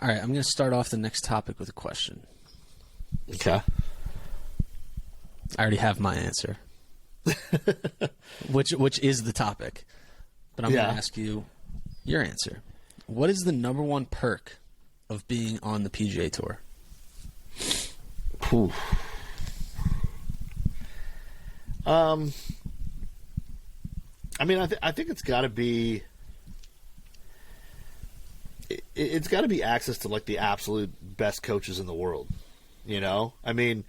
All right, I'm going to start off the next topic with a question. Okay. I already have my answer, which is the topic. But I'm going to ask you your answer. What is the number one perk of being on the PGA Tour? Ooh. I mean, I think it's got to be. It's got to be access to like the absolute best coaches in the world. I mean,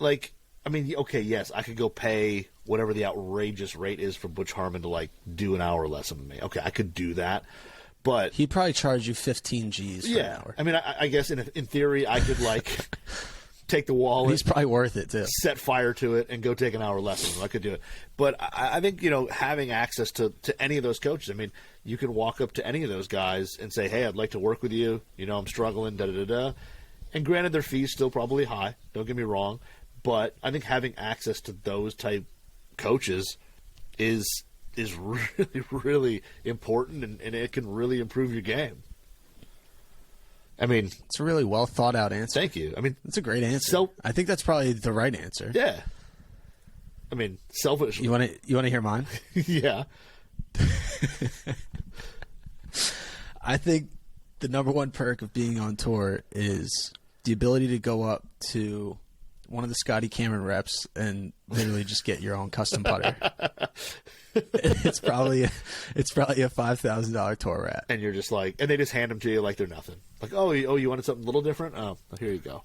okay, yes, I could go pay whatever the outrageous rate is for Butch Harmon to like do an hour lesson with me. Okay, I could do that, but he'd probably charge you 15 G's for an hour. I mean, I guess in theory, I could like take the wallet. He's probably worth it too. Set fire to it and go take an hour lesson. I could do it, but I think having access to any of those coaches. I mean, you can walk up to any of those guys and say, "Hey, I'd like to work with you. I'm struggling." Da da da da. And granted, their fees still probably high. Don't get me wrong, but I think having access to those type coaches is really really important, and it can really improve your game. I mean, it's a really well thought out answer. Thank you. I mean, it's a great answer. I think that's probably the right answer. Yeah. I mean, selfishly. You want to hear mine? Yeah. I think the number one perk of being on tour is the ability to go up to one of the Scotty Cameron reps and literally just get your own custom putter. It's probably a $5,000 tour rat, and you're just like, and they just hand them to you like they're nothing. Like, oh, you wanted something a little different? Oh, here you go.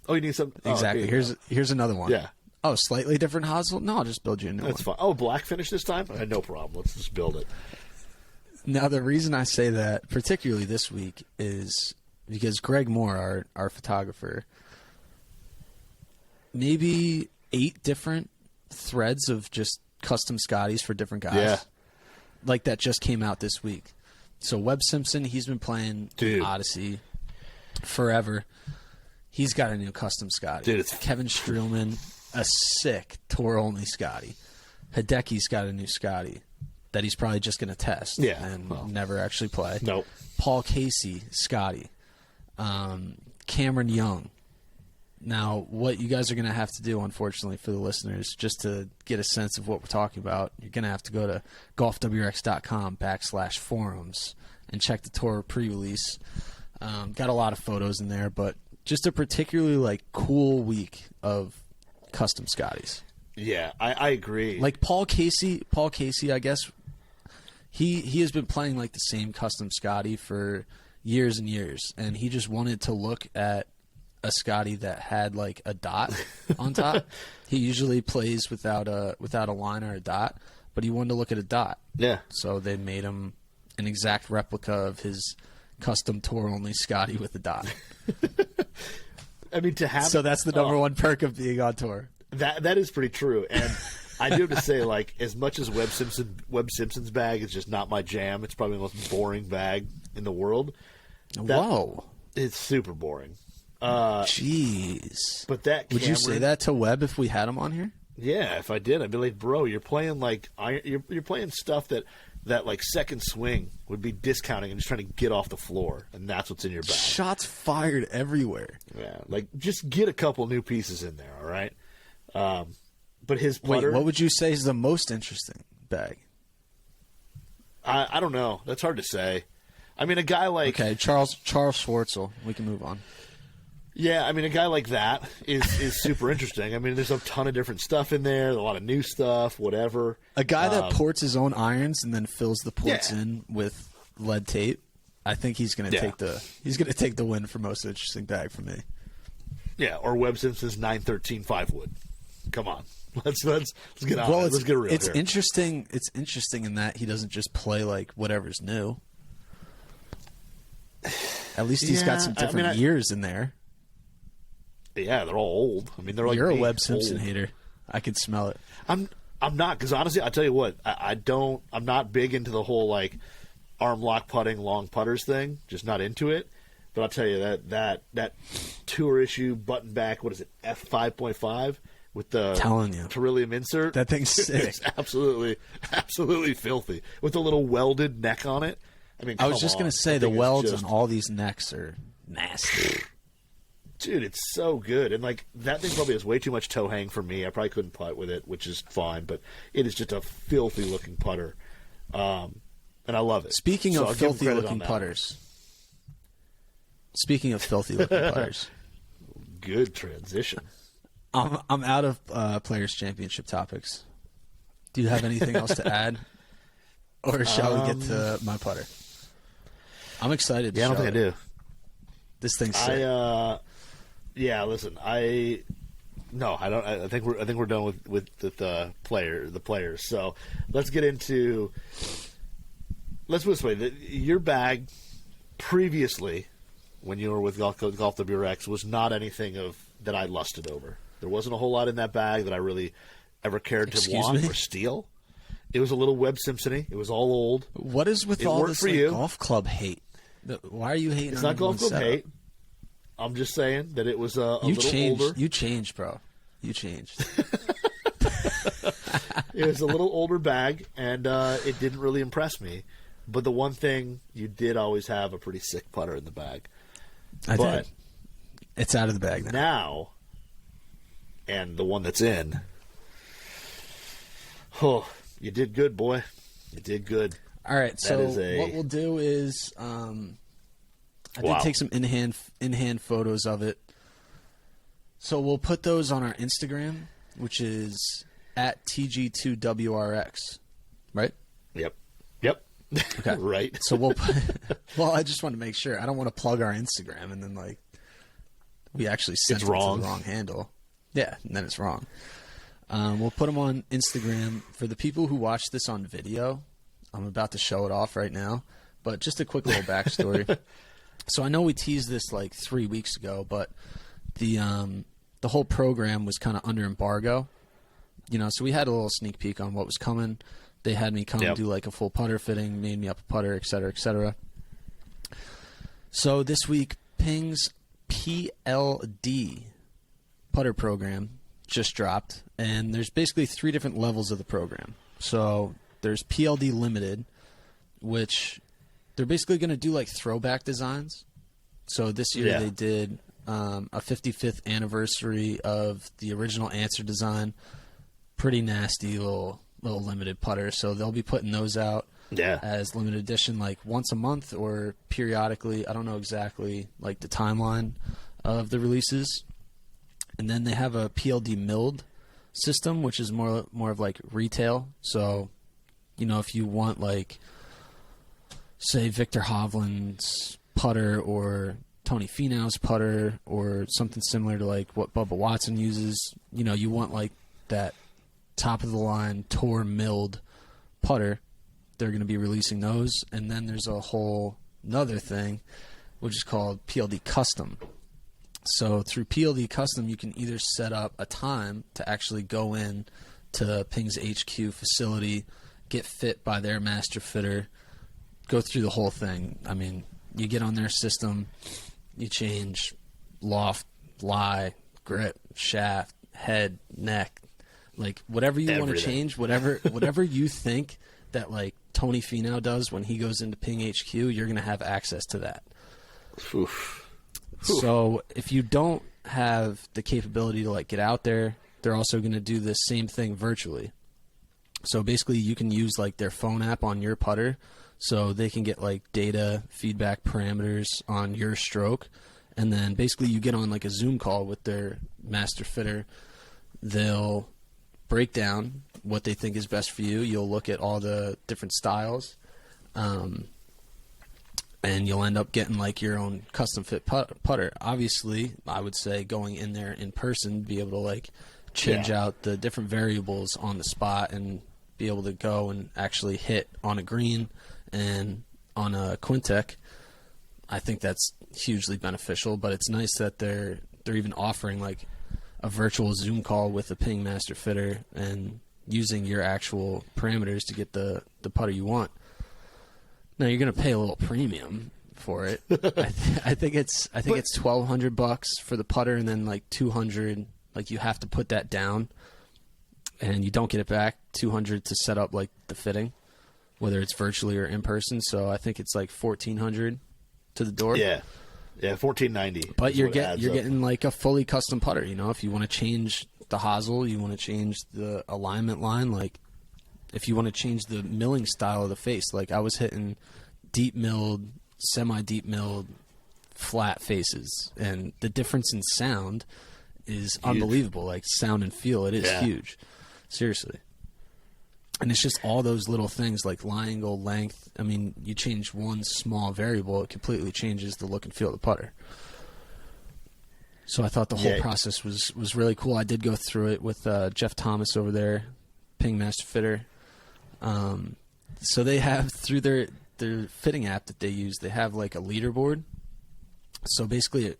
Oh, you need something? Exactly. Here's another one. Yeah. Oh, slightly different hosel? No, I'll just build you a new one. That's fine. Oh, black finish this time? No problem. Let's just build it. Now, the reason I say that, particularly this week, is because Greg Moore, our photographer, maybe 8 different threads of just custom Scotties for different guys. Yeah. Like that just came out this week. So Webb Simpson, he's been playing Odyssey forever. He's got a new custom Scotty. Dude, it's Kevin Streelman, a sick tour-only Scotty. Hideki's got a new Scotty that he's probably just going to test and never actually play. Nope. Paul Casey, Scotty. Cameron Young. Now, what you guys are going to have to do, unfortunately, for the listeners, just to get a sense of what we're talking about, you're going to have to go to golfwrx.com/forums and check the tour pre-release. Got a lot of photos in there, but just a particularly cool week of custom Scotties. Yeah, I agree. Like Paul Casey, I guess, he has been playing the same custom Scotty for years and years, and he just wanted to look at a Scotty that had a dot on top. He usually plays without a line or a dot, but he wanted to look at a dot. Yeah. So they made him an exact replica of his custom tour only Scotty with a dot. I mean, to have so that's the number one perk of being on tour. That is pretty true, and I do have to say, as much as Webb Simpson's bag is just not my jam, it's probably the most boring bag in the world. Whoa, it's super boring. Jeez. But that would you say that to Webb if we had him on here? Yeah, if I did, I'd be like, bro, you're playing you're playing stuff that second swing would be discounting and just trying to get off the floor, and that's what's in your bag. Shots fired everywhere. Yeah, just get a couple new pieces in there, all right? But his putter. Wait, what would you say is the most interesting bag? I don't know. That's hard to say. I mean, a guy okay, Charles Schwartzel. We can move on. Yeah, I mean, a guy like that is super interesting. I mean, there's a ton of different stuff in there, a lot of new stuff, whatever. A guy that ports his own irons and then fills the ports in with lead tape. I think he's going to take the win for most interesting bag for me. Yeah, or Webb Simpson's 913 5 wood. Come on. Let's get on. Well, Let's get real. It's here. interesting. It's interesting in that he doesn't just play like whatever's new. At least he's got some different years in there. Yeah, they're all old. I mean, they're like you're a Webb Simpson old. hater. I can smell it. I'm not, because honestly, I tell you what, I'm not big into the whole like arm lock putting, long putters thing. Just not into it. But I'll tell you that tour issue button back. What is it? F5.5 with the Beryllium insert. That thing's sick. It's absolutely filthy with the little welded neck on it. I mean, I was just going to say the welds on all these necks are nasty. Dude, it's so good. And, like, that thing probably has way too much toe hang for me. I probably couldn't putt with it, which is fine. But it is just a filthy-looking putter. And I love it. Speaking of filthy-looking putters. Good transition. I'm out of Players' Championship topics. Do you have anything else to add? Or shall we get to my putter? I'm excited to I don't think I do. This thing's sick. Yeah, listen, I don't. I think we're done with the players. So let's get into. Let's put it this way: your bag previously, when you were with Golf WRX, was not anything that I lusted over. There wasn't a whole lot in that bag that I really ever cared to want or steal. It was a little Webb Simpson-y. It was all old. What is with all this golf club hate? Why are you hating? It's on not golf club setup? hate. I'm just saying that it was a little older. You changed, bro. You changed. It was a little older bag, and it didn't really impress me. But the one thing, you did always have a pretty sick putter in the bag. I did. It's out of the bag now. And the one that's in. Oh, you did good, boy. You did good. All right, so what we'll do is I did take some in-hand photos of it. So we'll put those on our Instagram, which is at TG2WRX, right? Yep. Okay. Right. So we'll put, well, I just want to make sure. I don't want to plug our Instagram and then, like, we actually sent it to the wrong handle. Yeah, and then it's wrong. We'll put them on Instagram. For the people who watch this on video, I'm about to show it off right now. But just a quick little backstory. So I know we teased this like 3 weeks ago, but the whole program was kind of under embargo. You know, so we had a little sneak peek on what was coming. They had me come do like a full putter fitting, made me up a putter, et cetera, et cetera. So this week, Ping's PLD putter program just dropped, and there's basically 3 different levels of the program. So there's PLD Limited, which they're basically going to do like throwback designs. So this year they did a 55th anniversary of the original Answer design. Pretty nasty little limited putter. So they'll be putting those out as limited edition like once a month or periodically. I don't know exactly like the timeline of the releases. And then they have a PLD milled system, which is more of like retail. So, you know, if you want like, say, Victor Hovland's putter or Tony Finau's putter or something similar to like what Bubba Watson uses, you know, you want like that top of the line tour milled putter, they're going to be releasing those. And then there's a whole another thing, which is called PLD Custom. So through PLD Custom, you can either set up a time to actually go in to Ping's HQ facility, get fit by their master fitter, go through the whole thing. I mean, you get on their system, you change loft, lie, grip, shaft, head, neck, like whatever you want to change, whatever you think that like Tony Finau does when he goes into Ping HQ, you're going to have access to that. Oof. So if you don't have the capability to like get out there, they're also going to do the same thing virtually. So basically you can use like their phone app on your putter, so they can get like data feedback parameters on your stroke. And then basically you get on like a Zoom call with their master fitter. They'll break down what they think is best for you. You'll look at all the different styles. And you'll end up getting like your own custom fit putter. Obviously, I would say going in there in person, be able to like change out the different variables on the spot and be able to go and actually hit on a green and on a Quintec. I think that's hugely beneficial, but it's nice that they're even offering like a virtual Zoom call with a Ping Master Fitter and using your actual parameters to get the putter you want. Now you're going to pay a little premium for it. I think it's $1,200 for the putter, and then like $200. Like you have to put that down, and you don't get it back. $200 to set up like the fitting, whether it's virtually or in person. So I think it's like $1,400 to the door. Yeah, $1,490. But you're getting like a fully custom putter. You know, if you want to change the hosel, you want to change the alignment line, like if you want to change the milling style of the face. Like I was hitting deep milled, semi-deep milled, flat faces, and the difference in sound is huge. Unbelievable. Like sound and feel, it is huge. Seriously. And it's just all those little things like line angle, length. I mean, you change one small variable, it completely changes the look and feel of the putter. So I thought the whole process was really cool. I did go through it with Jeff Thomas over there, Ping Master Fitter. So they have, through their fitting app that they use, they have like a leaderboard. So basically,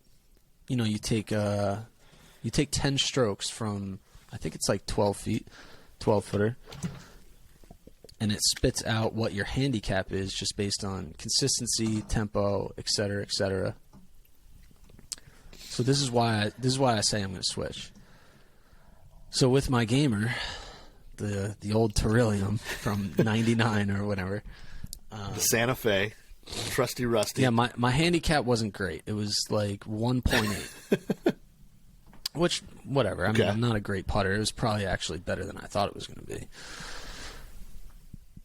you take 10 strokes from, I think it's like 12 feet, 12 footer. And it spits out what your handicap is just based on consistency, tempo, et cetera, et cetera. So this is why I say I'm going to switch. So with my gamer, the old Terillium from '99 or whatever, the Santa Fe, trusty rusty. Yeah, my handicap wasn't great. It was like 1.8, which whatever. I mean, I'm not a great putter. It was probably actually better than I thought it was going to be.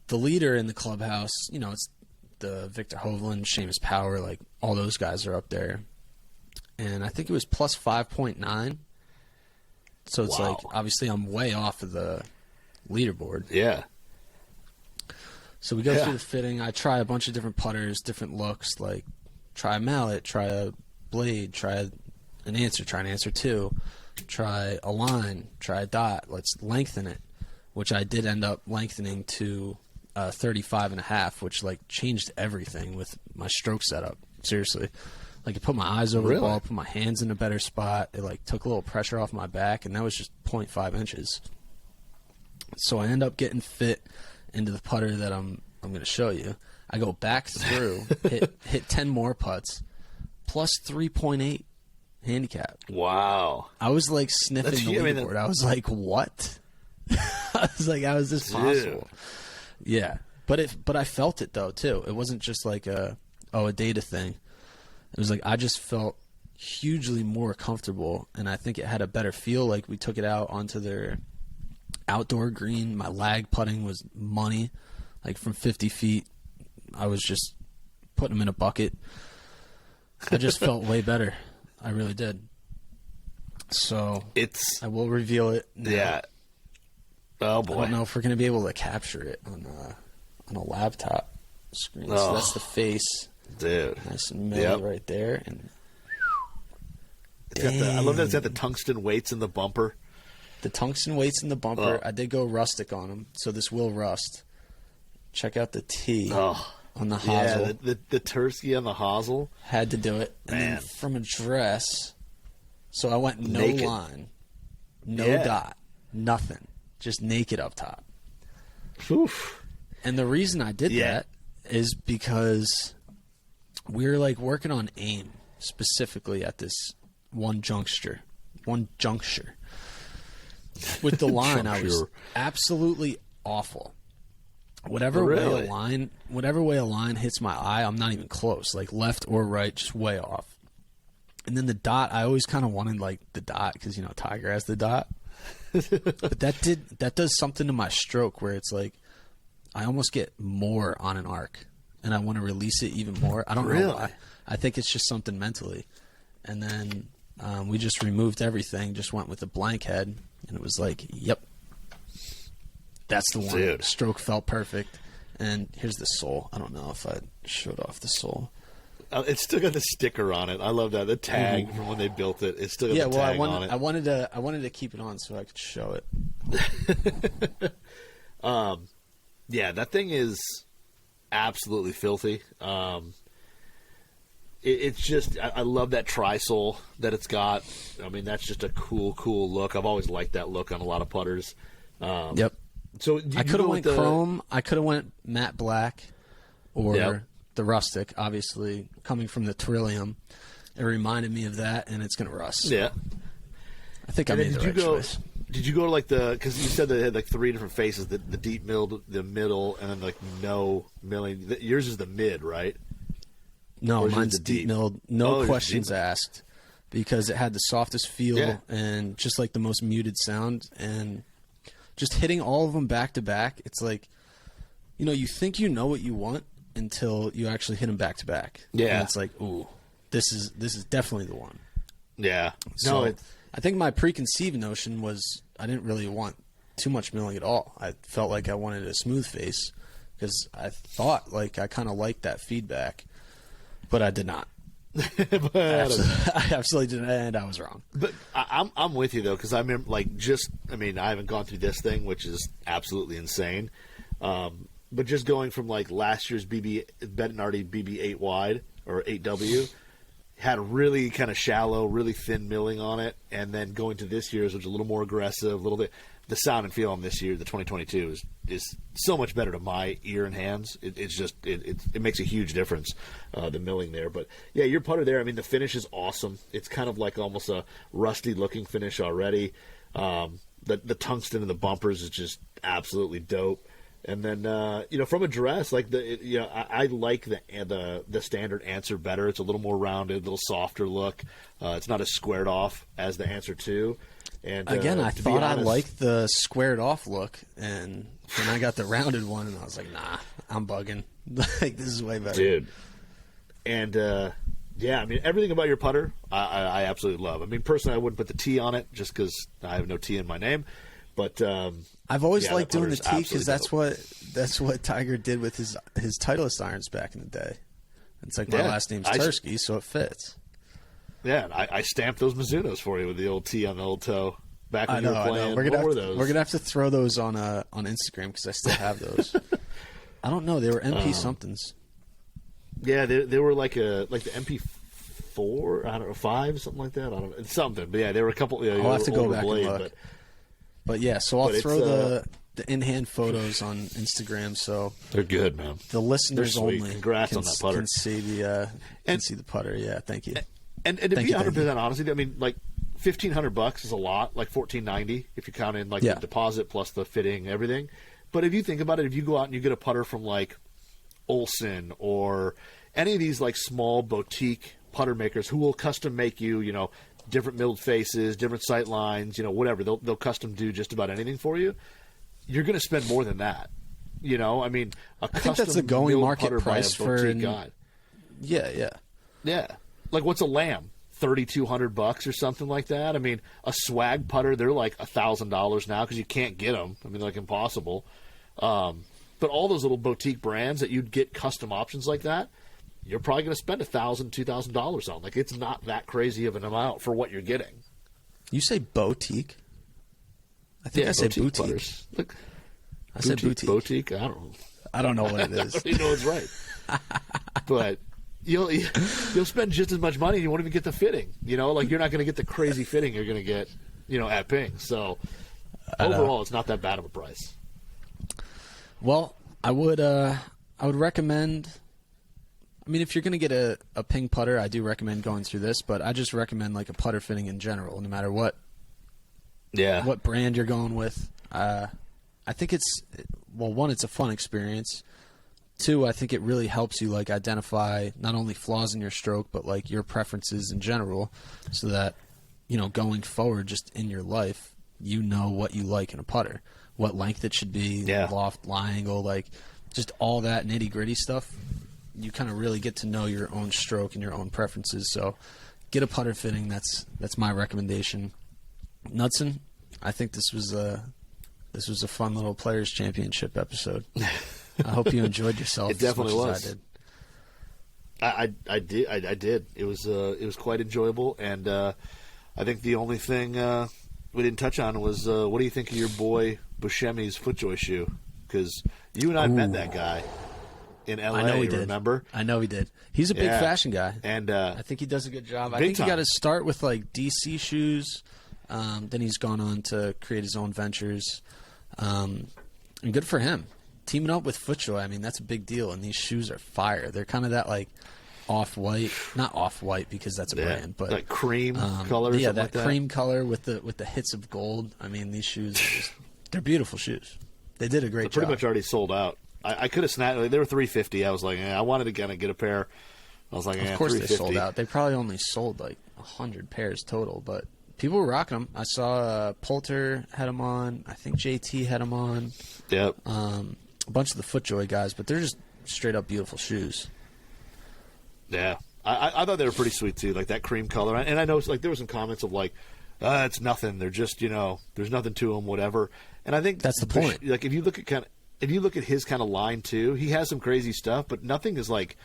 The leader in the clubhouse, it's the Victor Hovland, Seamus Power, like all those guys are up there. And I think it was plus 5.9. So it's like, obviously I'm way off of the leaderboard. Yeah. So we go through the fitting. I try a bunch of different putters, different looks, like try a mallet, try a blade, try an answer 2, try a line, try a dot. Let's lengthen it, which I did end up lengthening to 35.5, which like changed everything with my stroke setup. Seriously. Like, it put my eyes over the ball, put my hands in a better spot. It, like, took a little pressure off my back, and that was just 0.5 inches. So I end up getting fit into the putter that I'm going to show you. I go back through, hit 10 more putts, plus 3.8 handicap. Wow. I was, like, sniffing the leaderboard. I was like, what? I was like, how is this possible? Yeah. But I felt it, though, too. It wasn't just like a data thing. It was like I just felt hugely more comfortable, and I think it had a better feel. Like we took it out onto their outdoor green. My lag putting was money. Like from 50 feet, I was just putting them in a bucket. I just felt way better. I really did. So I will reveal it now. Yeah. Oh boy. I don't know if we're going to be able to capture it on a laptop screen. So that's the face. Dude. Nice and middle right there. And I love that it's got the tungsten weights in the bumper. The tungsten weights in the bumper. I did go rustic on them, so this will rust. Check out the T on the hosel. Yeah, the Tursky on the hosel. Had to do it. And then from address, so I went no naked line, no dot, nothing. Just naked up top. Oof. And the reason I did that is because we were like working on aim specifically at this one juncture. With the line, I was absolutely awful. Whatever way a line hits my eye, I'm not even close. Like left or right, just way off. And then the dot, I always kind of wanted like the dot because Tiger has the dot. But that does something to my stroke where it's like I almost get more on an arc. And I want to release it even more. I don't know why. I think it's just something mentally. And then we just removed everything, just went with a blank head, and it was like, yep, that's the one. Dude. Stroke felt perfect. And here's the sole. I don't know if I showed off the sole. It's still got the sticker on it. I love that. The tag from when they built it. It's still got the tag on it. I wanted to keep it on so I could show it. Yeah, that thing is absolutely filthy. It's just, I love that tri-sole that it's got. I mean, that's just a cool look. I've always liked that look on a lot of putters. Yep. So I could have went chrome. I could have went matte black, or the rustic. Obviously, coming from the Trillium, it reminded me of that, and it's going to rust. Yeah. I think I made the right choice. Did you go to like because you said they had like 3 different faces: the deep middle, the middle, and then like no milling. Yours is the mid, right? No, mine's deep milled. No questions asked, because it had the softest feel and just like the most muted sound, and just hitting all of them back to back. It's like, you think you know what you want until you actually hit them back to back. Yeah, and it's like, ooh, this is definitely the one. Yeah. So I think my preconceived notion was I didn't really want too much milling at all. I felt like I wanted a smooth face because I thought like I kind of liked that feedback, but I did not. I absolutely didn't, and I was wrong. But I'm with you though, because I remember I haven't gone through this thing, which is absolutely insane. But just going from like last year's Bettinardi BB 8 wide or 8W. Had a really kind of shallow, really thin milling on it, and then going to this year's, which is a little more aggressive, a little bit. The sound and feel on this year, the 2022, is so much better to my ear and hands. It makes a huge difference, the milling there. But yeah, your putter there. I mean, the finish is awesome. It's kind of like almost a rusty looking finish already. The tungsten in the bumpers is just absolutely dope. And then from address, like I like the standard answer better. It's a little more rounded, a little softer look. It's not as squared off as the ansser 2. And again, I thought I liked the squared off look, and then I got the rounded one, and I was like, nah, I'm bugging. Like, this is way better, dude. And I mean, everything about your putter, I absolutely love. I mean, personally, I wouldn't put the T on it just because I have no T in my name. But I've always liked doing the T because that's what Tiger did with his Titleist irons back in the day. It's like my last name's Tursky, so it fits. Yeah, I stamped those Mizunos for you with the old T on the old toe back when you were playing. We're gonna have to throw those on Instagram because I still have those. I don't know. They were MP somethings. Yeah, they were like the MP4. I don't know, 5, something like that. I don't know. It's something, but yeah, there were a couple. I'll have to go back and look. But yeah, so I'll throw the in-hand photos on Instagram. So they're good, man. The listeners only Congrats on that putter. Can see the putter. Yeah, thank you. And to be 100% honest, I mean, like $1,500 is a lot, like $1,490 if you count in like the deposit plus the fitting, everything. But if you think about it, if you go out and you get a putter from like Olsen or any of these like small boutique putter makers who will custom make you, different milled faces, different sight lines, whatever. They'll custom do just about anything for you. You're going to spend more than that. I mean, I think that's the going market price for guy. Yeah. Like what's a Lamb? $3,200 or something like that. I mean, a swag putter, they're like $1,000 now because you can't get them. I mean, they're like impossible. But all those little boutique brands that you'd get custom options like that, you're probably going to spend $1,000, $2,000 on. Like, it's not that crazy of an amount for what you're getting. You say boutique? I think I said boutique. Look, I said boutique. Boutique? I don't know what it is. I don't even know it's right. But you'll spend just as much money and you won't even get the fitting. Like you're not going to get the crazy fitting you're going to get, at Ping. So overall, it's not that bad of a price. Well, I would recommend. I mean, if you're going to get a Ping putter, I do recommend going through this. But I just recommend like a putter fitting in general, no matter what. Yeah. What brand you're going with? I think one, it's a fun experience. 2, I think it really helps you like identify not only flaws in your stroke, but like your preferences in general, so that going forward, just in your life, what you like in a putter, what length it should be, loft, lie angle, like just all that nitty gritty stuff. You kind of really get to know your own stroke and your own preferences. So, get a putter fitting. That's my recommendation. Knudsen, I think this was a fun little Players Championship episode. I hope you enjoyed yourself. It definitely as was. As I did. I did. It was quite enjoyable, and I think the only thing we didn't touch on was what do you think of your boy Buscemi's FootJoy shoe? Because you and I met that guy in LA. I know he did. Remember? I know he did. He's a big fashion guy, and I think he does a good job. I think he got to start with like DC shoes. Then he's gone on to create his own ventures, and good for him. Teaming up with FootJoy, I mean, that's a big deal, and these shoes are fire. They're kind of that like off-white, not off-white because that's a brand, but like cream color. Yeah, that cream color with the hits of gold. I mean, these shoes, they're beautiful shoes. They did a great job. Pretty much already sold out. I could have snapped. Like, they were $350. I was like, I wanted to kind of get a pair. I was like, of course they sold out. They probably only sold like 100 pairs total, but people were rocking them. I saw Poulter had them on. I think JT had them on. Yep. A bunch of the FootJoy guys, but they're just straight up beautiful shoes. Yeah, I thought they were pretty sweet too, like that cream color. And I know like there were some comments of like, it's nothing. They're just there's nothing to them, whatever. And I think that's the point. Like if you look at his kind of line too, he has some crazy stuff, but nothing is like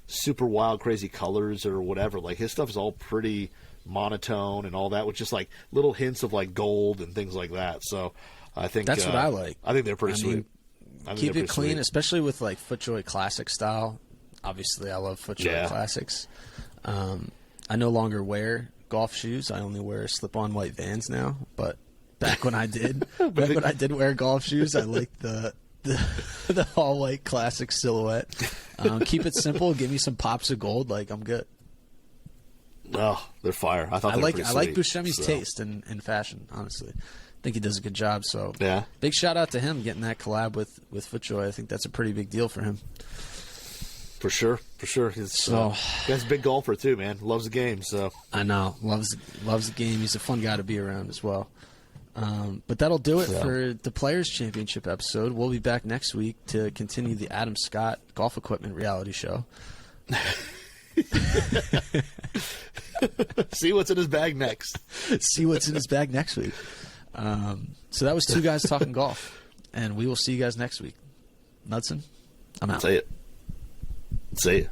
super wild, crazy colors or whatever. Like his stuff is all pretty monotone and all that, with just like little hints of like gold and things like that. So I think that's what I like. I think they're pretty sweet. Keep it clean, especially with like FootJoy classic style. Obviously, I love FootJoy classics. I no longer wear golf shoes. I only wear slip-on white Vans now. But back when I did, wear golf shoes, I liked the all white classic silhouette. Keep it simple. Give me some pops of gold. Like I'm good. Oh, they're fire. I like Buscemi's taste in fashion. Honestly, I think he does a good job. So yeah, big shout out to him getting that collab with FootJoy. I think that's a pretty big deal for him. For sure. He's a big golfer too, man. Loves the game. So I know, loves the game. He's a fun guy to be around as well. But that'll do it for the Players Championship episode. We'll be back next week to continue the Adam Scott golf equipment reality show. See what's in his bag next. See what's in his bag next week. So that was two guys talking golf, and we will see you guys next week. Knudsen, I'm out. Say it.